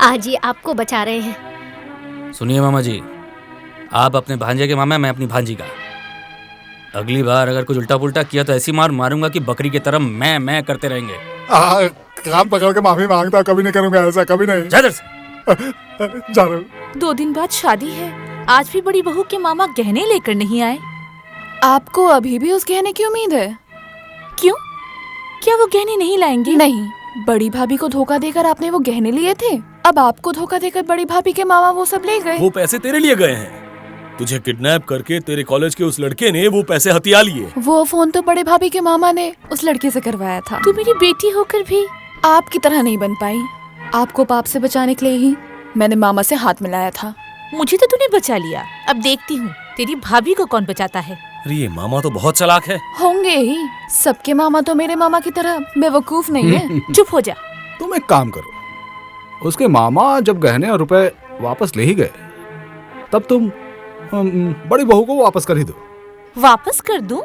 आज ये आपको बचा रहे हैं। सुनिए मामा जी, आप अपने भांजे के मामा, मैं अपनी भांजी का। अगली बार अगर कुछ उल्टा पुल्टा किया तो ऐसी मार मारूंगा कि बकरी की तरह मैं करते रहेंगे। कान पकड़ के माफी मांगता, कभी नहीं करूंगा ऐसा, कभी नहीं। जा इधर से। जा रहा हूं। 2 दिन बाद शादी है, आज भी बड़ी बहू के मामा गहने लेकर नहीं आए। आपको अभी भी उस गहने की उम्मीद है? क्यों? क्या वो गहने नहीं लाएंगे? नहीं, बड़ी भाभी को धोखा देकर आपने वो गहने लिए थे, अब आपको धोखा देकर बड़ी भाभी के मामा वो सब ले गए। वो पैसे तेरे लिए गए हैं। तुझे किडनैप करके तेरे कॉलेज के उस लड़के ने वो पैसे हथिया लिए। वो फोन तो बड़े भाभी के मामा ने उस लड़के से करवाया था। तू मेरी बेटी होकर भी आपकी तरह नहीं बन पाई। आपको पाप से बचाने के लिए ही मैंने मामा से हाथ मिलाया था। मुझे तो तूने बचा लिया, अब देखती हूँ तेरी भाभी को कौन बचाता है। अरे ये मामा तो बहुत चालाक है। होंगे ही, सबके मामा तो मेरे मामा की तरह बेवकूफ नहीं है। चुप हो जा। तुम एक काम करो, उसके मामा जब गहने और रुपए वापस ले ही गए, तब तुम बड़ी बहू को वापस कर ही दो। वापस कर दूं?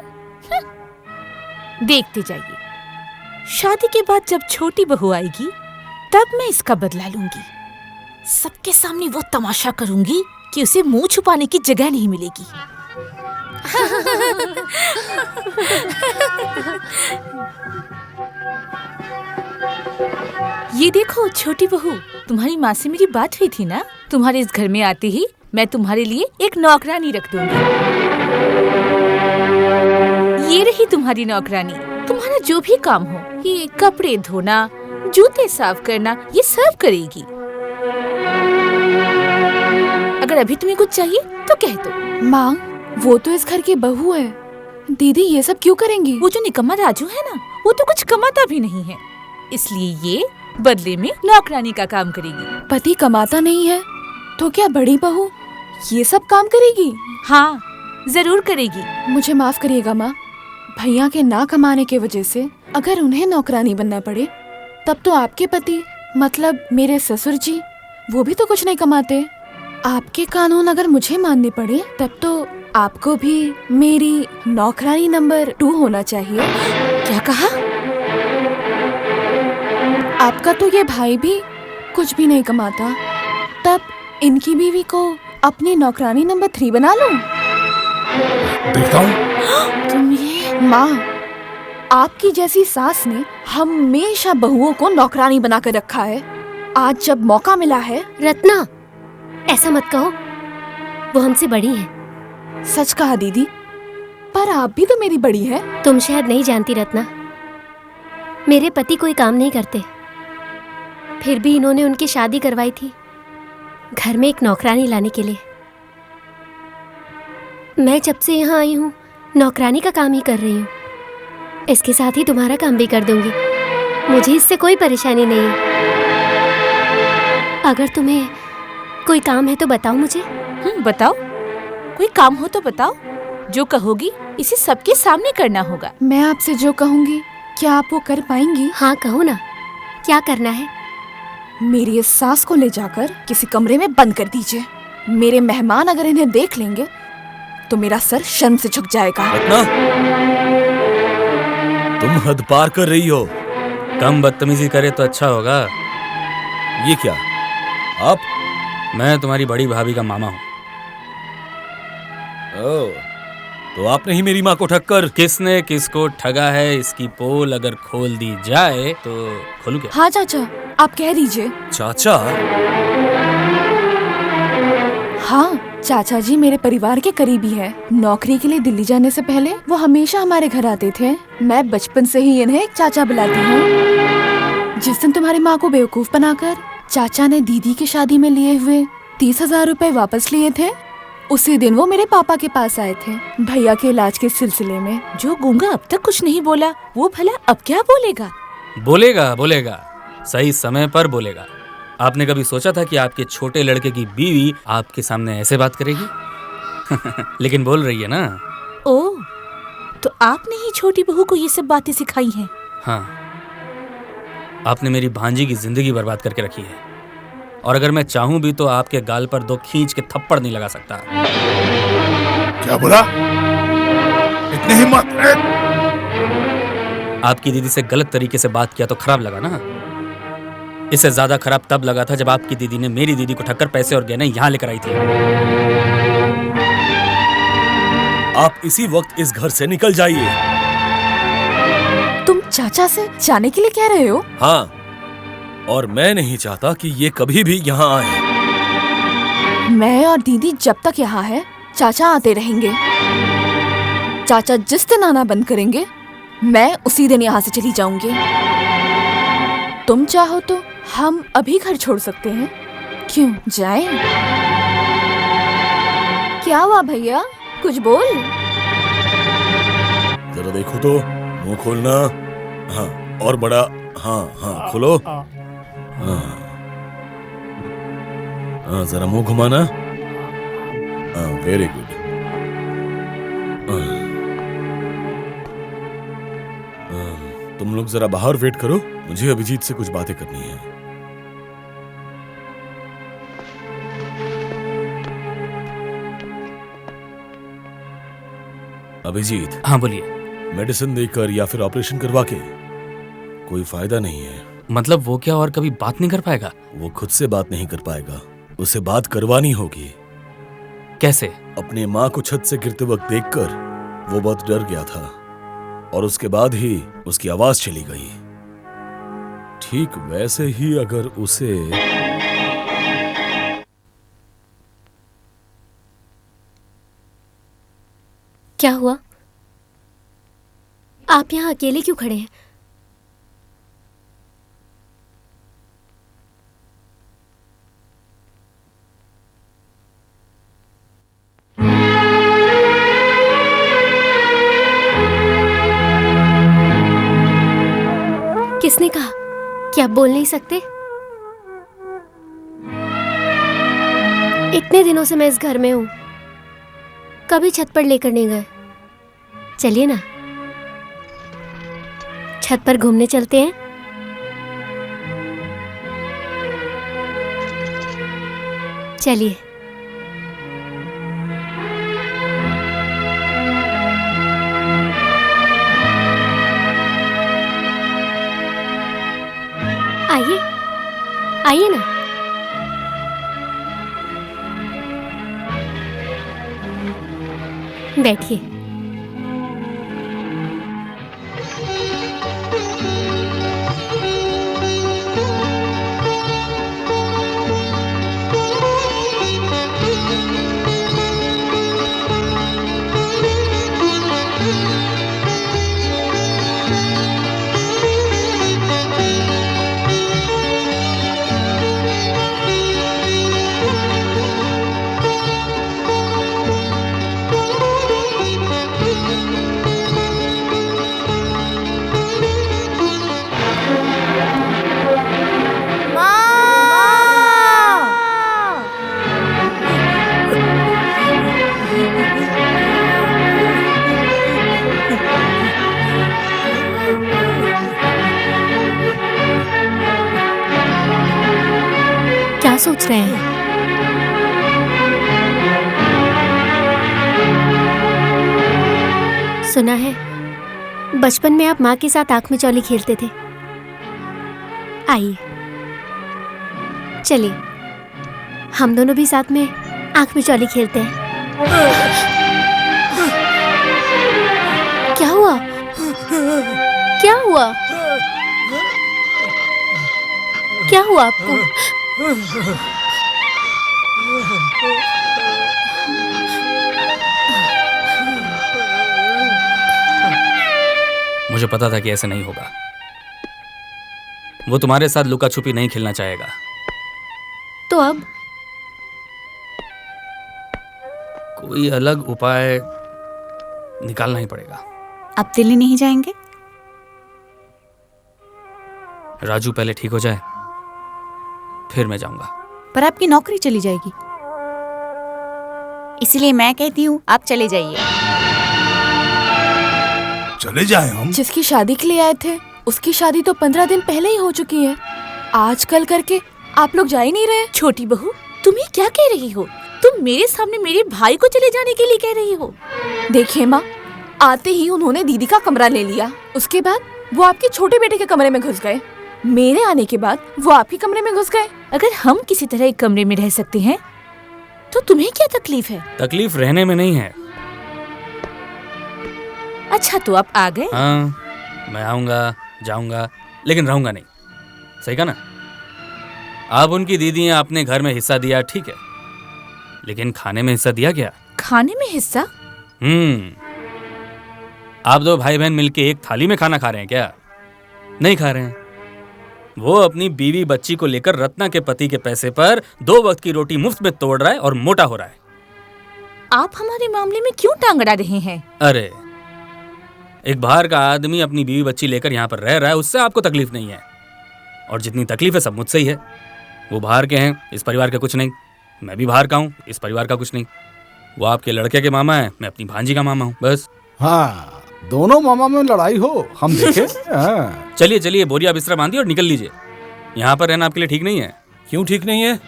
देखते जाइए, शादी के बाद जब छोटी बहू आएगी तब मैं इसका बदला लूंगी। सबके सामने वो तमाशा करूंगी कि उसे मुंह छुपाने की जगह नहीं मिलेगी। ये देखो छोटी बहू, तुम्हारी माँ से मेरी बात हुई थी ना, तुम्हारे इस घर में आते ही मैं तुम्हारे लिए एक नौकरानी रख दूंगी। ये रही तुम्हारी नौकरानी। तुम्हारा जो भी काम हो, ये कपड़े धोना, जूते साफ करना, ये सब करेगी। अगर अभी तुम्हें कुछ चाहिए तो कह दो। माँ, वो तो इस घर की बहू है, दीदी ये सब क्यों करेंगी? वो जो निकम्मा राजू है ना, वो तो कुछ कमाता भी नहीं है, इसलिए ये बदले में नौकरानी का काम करेगी। पति कमाता नहीं है तो क्या बड़ी बहू ये सब काम करेगी? हाँ, जरूर करेगी। मुझे माफ करिएगा माँ, भैया के ना कमाने के वजह से अगर उन्हें नौकरानी बनना पड़े तब तो आपके पति मतलब मेरे ससुर जी वो भी तो कुछ नहीं कमाते। आपके कानून अगर मुझे मानने पड़े तब तो आपको भी मेरी नौकरानी नंबर 2 होना चाहिए। क्या कहा? आपका तो ये भाई भी कुछ भी नहीं कमाता, तब इनकी बीवी को अपनी नौकरानी नंबर 3 बना लूं? देखता हूँ। तुम ये माँ, आपकी जैसी सास ने हमेशा बहुओं को नौकरानी बनाकर रखा है। आज जब मौका मिला है। रत्ना, ऐसा मत कहो, वो हमसे बड़ी है। सच कहा दीदी, पर आप भी तो मेरी बड़ी है। तुम शायद नहीं जानती रत्ना, मेरे पति कोई काम नहीं करते, फिर भी इन्होंने उनकी शादी करवाई थी घर में एक नौकरानी लाने के लिए। मैं जब से यहाँ आई हूँ नौकरानी का काम ही कर रही हूँ, इसके साथ ही तुम्हारा काम भी कर दूंगी। मुझे इससे कोई परेशानी नहीं है। अगर तुम्हें कोई काम है तो बताओ मुझे। बताओ, कोई काम हो तो बताओ। जो कहोगी इसे सबके सामने करना होगा। मैं आपसे जो कहूँगी क्या आप वो कर पाएंगी? हाँ कहो ना, क्या करना है? मेरी इस सास को ले जाकर किसी कमरे में बंद कर दीजिए। मेरे मेहमान अगर इन्हें देख लेंगे तो मेरा सर शर्म से झुक जाएगा। रत्ना, तुम हद पार कर रही हो। कम बदतमीजी करे तो अच्छा होगा। ये क्या? आप? मैं तुम्हारी बड़ी भाभी का मामा हूँ। तो आपने ही मेरी माँ को ठग कर। किसने किसको ठगा है इसकी पोल अगर खोल दी जाए तो खोलूं क्या? हाँ चाचा, आप कह दीजिए। चाचा? हाँ, चाचा जी मेरे परिवार के करीबी है। नौकरी के लिए दिल्ली जाने से पहले वो हमेशा हमारे घर आते थे। मैं बचपन से ही इन्हें चाचा बुलाती हूँ। जिस दिन तुम्हारी माँ को बेवकूफ बनाकर चाचा ने दीदी की शादी में लिए हुए 30,000 रुपए वापस लिए थे, उसी दिन वो मेरे पापा के पास आए थे भैया के इलाज के सिलसिले में। जो गूंगा अब तक कुछ नहीं बोला, वो भला अब क्या बोलेगा? बोलेगा बोलेगा, सही समय पर बोलेगा। आपने कभी सोचा था कि आपके छोटे लड़के की बीवी आपके सामने ऐसे बात करेगी? लेकिन बोल रही है ना। ओह, तो आपने ही छोटी बहू को ये सब बातें सिखाई हैं? हाँ, आपने मेरी भांजी की जिंदगी बर्बाद करके रखी है, और अगर मैं चाहूं भी तो आपके गाल पर 2 खींच के थप्पड़ नहीं लगा सकता। क्या बोला? इतनी हिम्मत है? आपकी दीदी से गलत तरीके से बात किया तो खराब लगा ना। इससे ज्यादा खराब तब लगा था जब आपकी दीदी ने मेरी दीदी को ठक्कर पैसे और गहने यहाँ लेकर आई थी। आप इसी वक्त इस घर से निकल जाइए। तुम चाचा से जाने के लिए कह रहे हो? हाँ, और मैं नहीं चाहता कि ये कभी भी यहाँ आए। मैं और दीदी जब तक यहाँ है, चाचा आते रहेंगे। चाचा जिस दिन आना बंद करेंगे, मैं उसी दिन यहाँ से चली जाऊंगी। तुम चाहो तो हम अभी घर छोड़ सकते हैं। क्यों, जाएं? क्या हुआ भैया, कुछ बोल। जरा देखो तो, मुंह खोलना। हाँ, और बड़ा। हाँ हाँ, खोलो। हाँ, जरा मुंह घुमाना। हाँ, वेरी गुड। तुम लोग जरा बाहर वेट करो, मुझे अभिजीत से कुछ बातें करनी है। अभिजीत। हाँ बोलिए। मेडिसिन देकर या फिर ऑपरेशन करवा के कोई फायदा नहीं है। मतलब वो क्या और कभी बात नहीं कर पाएगा? वो खुद से बात नहीं कर पाएगा, उसे बात करवानी होगी। कैसे? अपने माँ को छत से गिरते वक्त देखकर वो बहुत डर गया था, और उसके बाद ही उसकी आवाज चली गई। ठीक वैसे ही अगर उसे क्या हुआ? आप यहाँ अकेले क्यों खड़े हैं? किसने कहा कि आप बोल नहीं सकते? इतने दिनों से मैं इस घर में हूं, कभी छत पर लेकर नहीं गए। चलिए ना, छत पर घूमने चलते हैं। चलिए। आइए, आइए ना। बैठिए। क्या सोच रहे हैं? सुना है बचपन में आप माँ के साथ आंख मिचौली खेलते थे। आइए, चलिए हम दोनों भी साथ में आंख मिचौली खेलते हैं। क्या हुआ? क्या हुआ? क्या हुआ आपको? मुझे पता था कि ऐसे नहीं होगा। वो तुम्हारे साथ लुका छुपी नहीं खेलना चाहेगा। तो अब कोई अलग उपाय निकालना ही पड़ेगा। अब दिल्ली नहीं जाएंगे? राजू पहले ठीक हो जाए, फिर मैं जाऊंगा। पर आपकी नौकरी चली जाएगी, इसलिए मैं कहती हूँ आप चले जाइए। चले जाए हम? जिसकी शादी के लिए आए थे उसकी शादी तो 15 दिन पहले ही हो चुकी है। आजकल करके आप लोग जा ही नहीं रहे। छोटी बहू, तुम ये क्या कह रही हो? तुम मेरे सामने मेरे भाई को चले जाने के लिए कह रही हो? देखिए माँ, आते ही उन्होंने दीदी का कमरा ले लिया, उसके बाद वो आपके छोटे बेटे के कमरे में घुस गए। मेरे आने के बाद वो आपके कमरे में घुस गए। अगर हम किसी तरह एक कमरे में रह सकते हैं तो तुम्हें क्या तकलीफ है? तकलीफ रहने में नहीं है। अच्छा तो आप आ गए? हाँ, मैं आऊंगा, जाऊंगा, लेकिन रहूंगा नहीं। सही कहा ना? आप उनकी दीदी हैं, आपने घर में हिस्सा दिया, ठीक है, लेकिन खाने में हिस्सा दिया क्या? खाने में हिस्सा? आप दो भाई बहन मिलके एक थाली में खाना खा रहे हैं क्या? नहीं खा रहे हैं। वो अपनी बीवी बच्ची को लेकर रत्ना के पति के पैसे पर 2 वक्त की रोटी मुफ्त में तोड़ रहा है और मोटा हो रहा है। आप हमारे मामले में क्यों टांग अड़ा रहे हैं? अरे, एक बाहर का आदमी अपनी बीवी बच्ची लेकर यहाँ पर रह रहा है, उससे आपको तकलीफ नहीं है, और जितनी तकलीफ है सब मुझसे ही है। वो बाहर के हैं, इस परिवार का कुछ नहीं। मैं भी बाहर का हूँ, इस परिवार का कुछ नहीं। वो आपके लड़के के मामा है, मैं अपनी भांजी का मामा हूँ, बस। हाँ, दोनों मामा में लड़ाई हो, हम देखे। हाँ। चलिए चलिए, बोरिया बिस्तरा बांधिए और निकल लीजिए। यहाँ पर रहना आपके लिए ठीक नहीं है। क्यों ठीक नहीं है?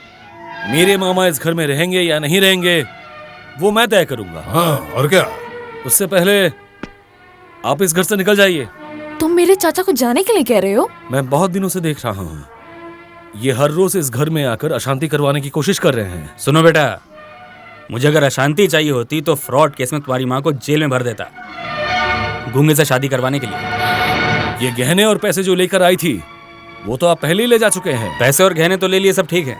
मेरे मामा इस घर में रहेंगे या नहीं रहेंगे वो मैं तय करूंगा। हाँ, और क्या? उससे पहले आप इस घर से निकल जाइए। तुम मेरे चाचा को जाने के लिए कह रहे हो? मैं बहुत दिनों से देख रहा हूँ, ये हर रोज इस घर में आकर अशांति करवाने की कोशिश कर रहे हैं। सुनो बेटा, मुझे अगर अशांति चाहिए होती तो फ्रॉड केस में तुम्हारी माँ को जेल में भर देता, गूंगे से शादी करवाने के लिए। ये गहने और पैसे जो लेकर आई थी वो तो आप पहले ही ले जा चुके हैं। पैसे और गहने तो ले लिए, सब ठीक है,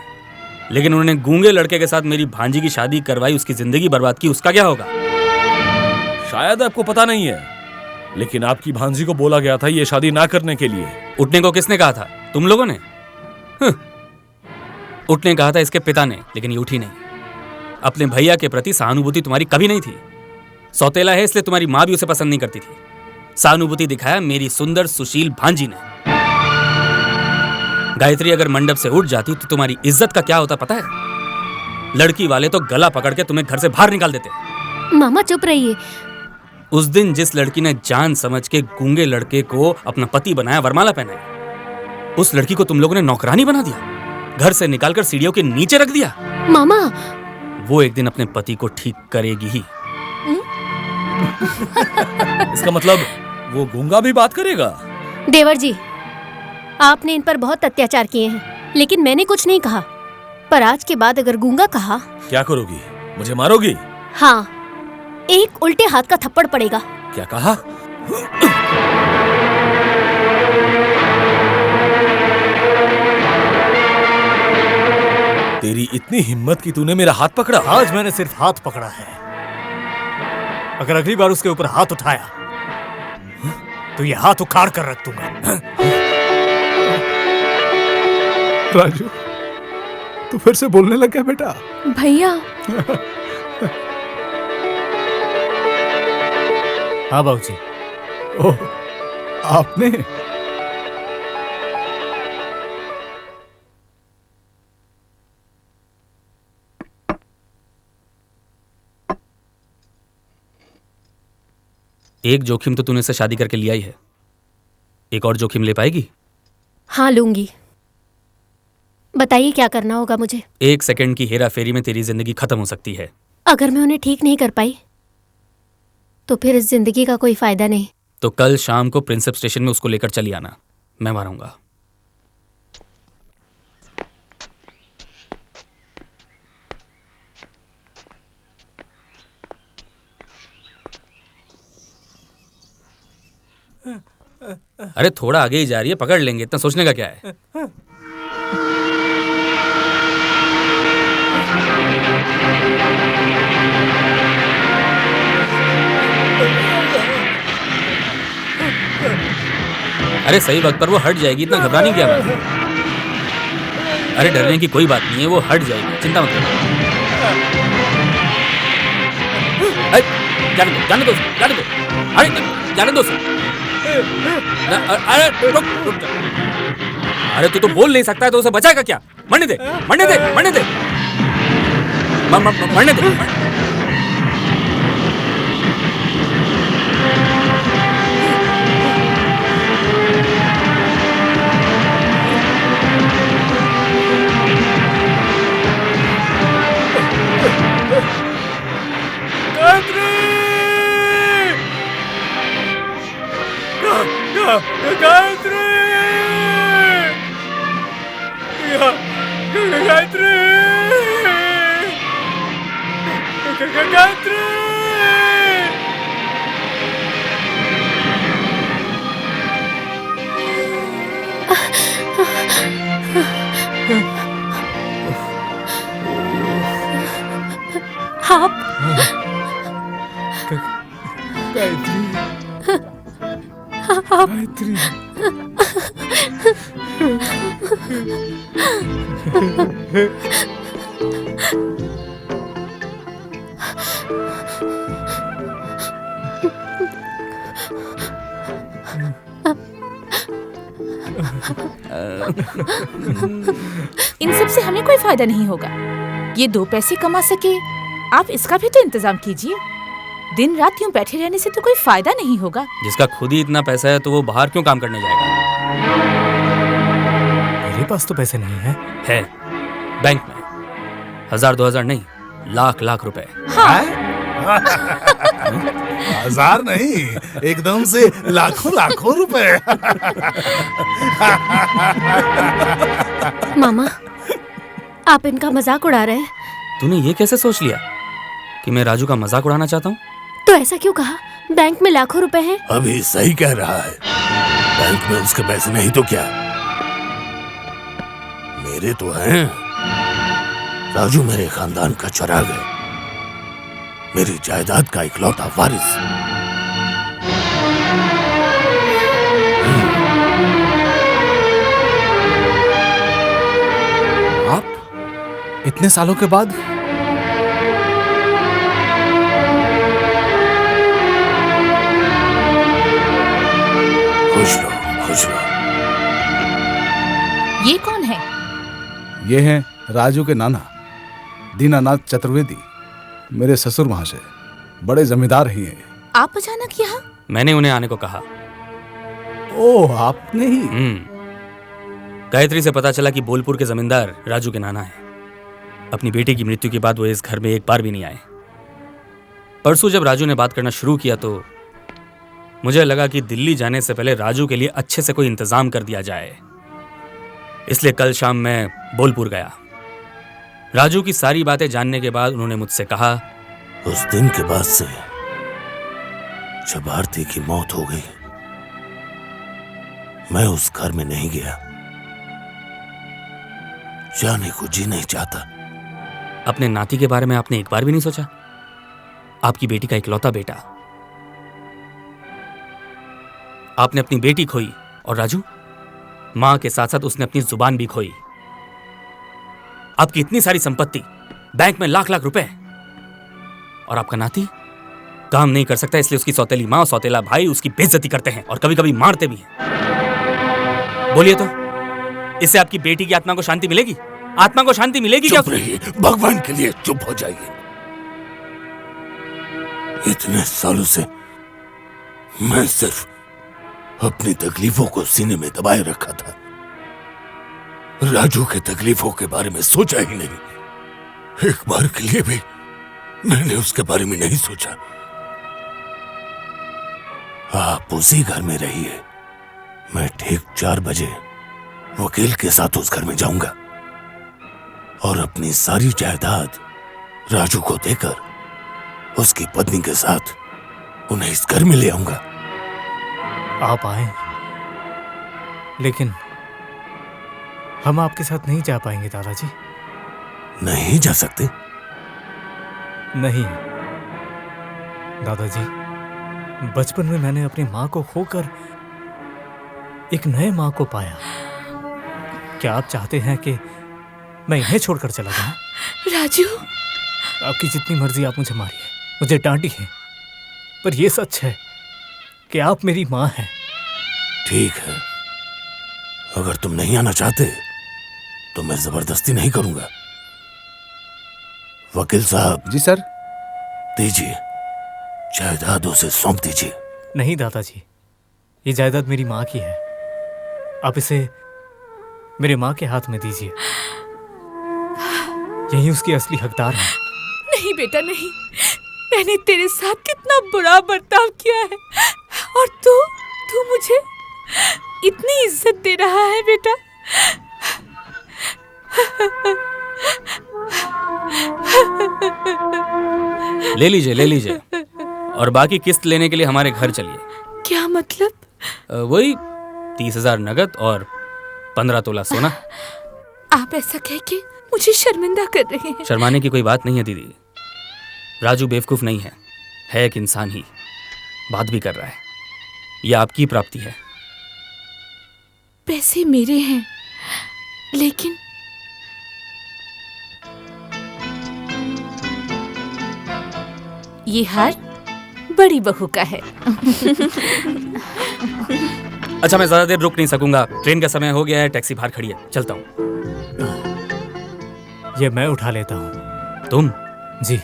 लेकिन उन्होंने गूंगे लड़के के साथ मेरी भांजी की शादी करवाई, उसकी जिंदगी बर्बाद की, उसका क्या होगा? शायद आपको पता नहीं है, लेकिन आपकी भांजी को बोला गया था ये शादी ना करने के लिए। उठने को किसने कहा था? तुम लोगों ने? उठने कहा था इसके पिता ने, लेकिन ये उठी नहीं। अपने भैया के प्रति सहानुभूति तुम्हारी कभी नहीं थी। सौतेला है इसलिए तुम्हारी माँ भी उसे पसंद नहीं करती थी। सहानुभूति दिखाया मेरी सुंदर सुशील भांजी ने। गायत्री अगर मंडप से उठ जाती तो तुम्हारी इज्जत का क्या होता पता है? लड़की वाले तो गला पकड़ के तुम्हें घर से बाहर निकाल देते। मामा चुप रहिए। उस दिन जिस लड़की ने जान समझ के गूंगे लड़के को अपना पति बनाया, वरमाला पहनाई, उस लड़की को तुम लोगों ने नौकरानी बना दिया, घर से निकालकर सीढ़ियों के नीचे रख दिया। मामा, वो एक दिन अपने पति को ठीक करेगी ही। इसका मतलब वो गूंगा भी बात करेगा? देवर जी, आपने इन पर बहुत अत्याचार किए हैं, लेकिन मैंने कुछ नहीं कहा। पर आज के बाद अगर गूंगा कहा, क्या करोगी? मुझे मारोगी? हाँ, एक उल्टे हाथ का थप्पड़ पड़ेगा। क्या कहा? तेरी इतनी हिम्मत कि तूने मेरा हाथ पकड़ा? आज मैंने सिर्फ हाथ पकड़ा है, अगर अगली बार उसके ऊपर हाथ उठाया तो ये हाथ उखाड़ कर रख दूंगा। राजू, तू फिर से बोलने लग गया बेटा? भैया। हाँ बाबूजी। ओह, आपने? एक जोखिम तो तूने से शादी करके लिया ही है, एक और जोखिम ले पाएगी? हाँ, लूंगी। बताइए क्या करना होगा मुझे? 1 सेकंड की हेरा फेरी में तेरी जिंदगी खत्म हो सकती है। अगर मैं उन्हें ठीक नहीं कर पाई तो फिर इस जिंदगी का कोई फायदा नहीं। तो कल शाम को प्रिंसेप स्टेशन में उसको लेकर चली आना, मैं मारूंगा। अरे थोड़ा आगे ही जा रही है, पकड़ लेंगे, इतना सोचने का क्या है? अरे सही वक्त पर वो हट जाएगी, इतना घबराने की क्या बात है? अरे डरने की कोई बात नहीं है, वो हट जाएगी, चिंता मत करो। जाने दो, जाने दो, जाने दो, अरे जाने दो सर। अरे रुक जा। अरे तू तो बोल नहीं सकता है तो उसे बचाएगा क्या? मरने दे, मरने दे, मरने दे, मरने दे। गायत्री, इन सब से हमें कोई फायदा नहीं होगा। ये 2 पैसे कमा सके, आप इसका भी तो इंतजाम कीजिए। दिन रात यूं बैठे रहने से तो कोई फायदा नहीं होगा। जिसका खुद ही इतना पैसा है तो वो बाहर क्यों काम करने जाएगा? मेरे पास तो पैसे नहीं है। है, बैंक में 1000-2000 नहीं, लाख रुपए। हाँ। 1000 नहीं, एकदम से लाखों रुपए। मामा, आप इनका मजाक उड़ा रहे हैं। तूने ये कैसे सोच लिया कि मैं राजू का मजाक उड़ाना चाहता हूँ? तो ऐसा क्यों कहा? बैंक में लाखों रुपए हैं। अभी सही कह रहा है, बैंक में उसके पैसे नहीं तो क्या, मेरे तो हैं। राजू मेरे खानदान का चिराग है, मेरी जायदाद का इकलौता वारिस। आप इतने सालों के बाद? खुश रहो, खुश रहो। ये कौन है? ये हैं राजू के नाना दीनानाथ चतुर्वेदी, मेरे ससुर महाशय, बड़े जमींदार ही हैं। आप अचानक यहाँ? मैंने उन्हें आने को कहा। ओह, आपने ही? गायत्री से पता चला कि बोलपुर के जमींदार राजू के नाना हैं। अपनी बेटी की मृत्यु के बाद वो इस घर में एक बार भी नहीं आए। परसों जब राजू ने बात करना शुरू किया तो मुझे लगा कि दिल्ली जाने से पहले राजू के लिए अच्छे से कोई इंतजाम कर दिया जाए, इसलिए कल शाम मैं बोलपुर गया। राजू की सारी बातें जानने के बाद उन्होंने मुझसे कहा, उस दिन के बाद से जब आरती की मौत हो गई, मैं उस घर में नहीं गया, जाने को जी नहीं चाहता। अपने नाती के बारे में आपने एक बार भी नहीं सोचा? आपकी बेटी का इकलौता बेटा, आपने अपनी बेटी खोई, और राजू, मां के साथ साथ उसने अपनी जुबान भी खोई। आपकी इतनी सारी संपत्ति, बैंक में लाख रुपए, और आपका नाती काम नहीं कर सकता, इसलिए उसकी सौतेली मां और सौतेला भाई उसकी बेइज्जती करते हैं और कभी कभी मारते भी हैं। बोलिए तो, इससे आपकी बेटी की आत्मा को शांति मिलेगी? आत्मा को शांति मिलेगी क्या? चुप रहिए, भगवान के लिए चुप हो जाइए। इतने सालों से मैं सिर्फ अपनी तकलीफों को सीने में दबाए रखा था, राजू के तकलीफों के बारे में सोचा ही नहीं। एक बार के लिए भी मैंने उसके बारे में नहीं सोचा। आप उसी घर में रहिए, मैं ठीक 4 बजे वकील के साथ उस घर में जाऊंगा और अपनी सारी जायदाद राजू को देकर उसकी पत्नी के साथ उन्हें इस घर में ले आऊंगा। आप आए, लेकिन हम आपके साथ नहीं जा पाएंगे दादाजी। नहीं जा सकते? नहीं दादाजी, बचपन में मैंने अपनी माँ को खोकर एक नए माँ को पाया। क्या आप चाहते हैं कि मैं इन्हें छोड़कर चला जाऊं? राजू, आपकी जितनी मर्जी आप मुझे मारिए, मुझे डांटिए, पर यह सच है कि आप मेरी माँ हैं। ठीक है, अगर तुम नहीं आना चाहते तो मैं जबरदस्ती नहीं करूंगा। वकील साहब। जी सर। दीजिए, जायदाद उसे सौंप दीजिए। नहीं दादाजी, ये जायदाद मेरी माँ की है। आप इसे मेरे माँ के हाथ में दीजिए, यही उसकी असली हकदार है। नहीं बेटा नहीं, मैंने तेरे साथ कितना बुरा बर्ताव किया है और तू मुझे इतनी इज्जत दे रहा है बेटा। ले लीजिए और बाकी किस्त लेने के लिए हमारे घर चलिए। क्या मतलब? वही 30,000 नगद और 15 तोला सोना। आप ऐसा कह के मुझे शर्मिंदा कर रहे हैं। शर्माने की कोई बात नहीं है दीदी। राजू बेवकूफ नहीं है एक इंसान ही, बात भी कर रहा है। यह आपकी प्राप्ति है। पैसे मेरे हैं, लेकिन ये हार बड़ी बहू का है। अच्छा, मैं ज्यादा देर रुक नहीं सकूंगा, ट्रेन का समय हो गया है, टैक्सी बाहर खड़ी है, चलता हूँ। ये मैं उठा लेता हूँ। तुम? जी,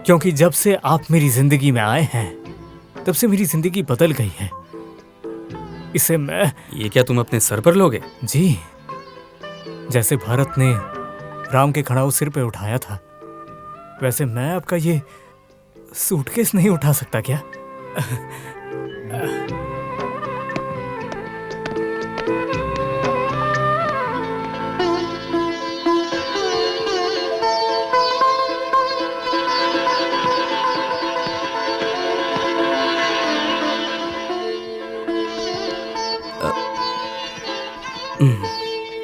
क्योंकि जब से आप मेरी जिंदगी में आए हैं तब से मेरी जिंदगी बदल गई है। इसे मैं... ये क्या तुम अपने सर पर लोगे? जी, जैसे भारत ने राम के खड़ाऊ सिर पे उठाया था, वैसे मैं आपका ये सूटकेस नहीं उठा सकता क्या?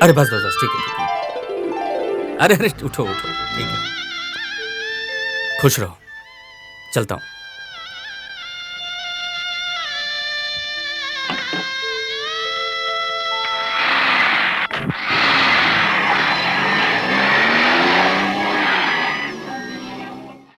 अरे बस ठीक है। अरे उठो ठीक है। खुश रहो, चलता हूँ।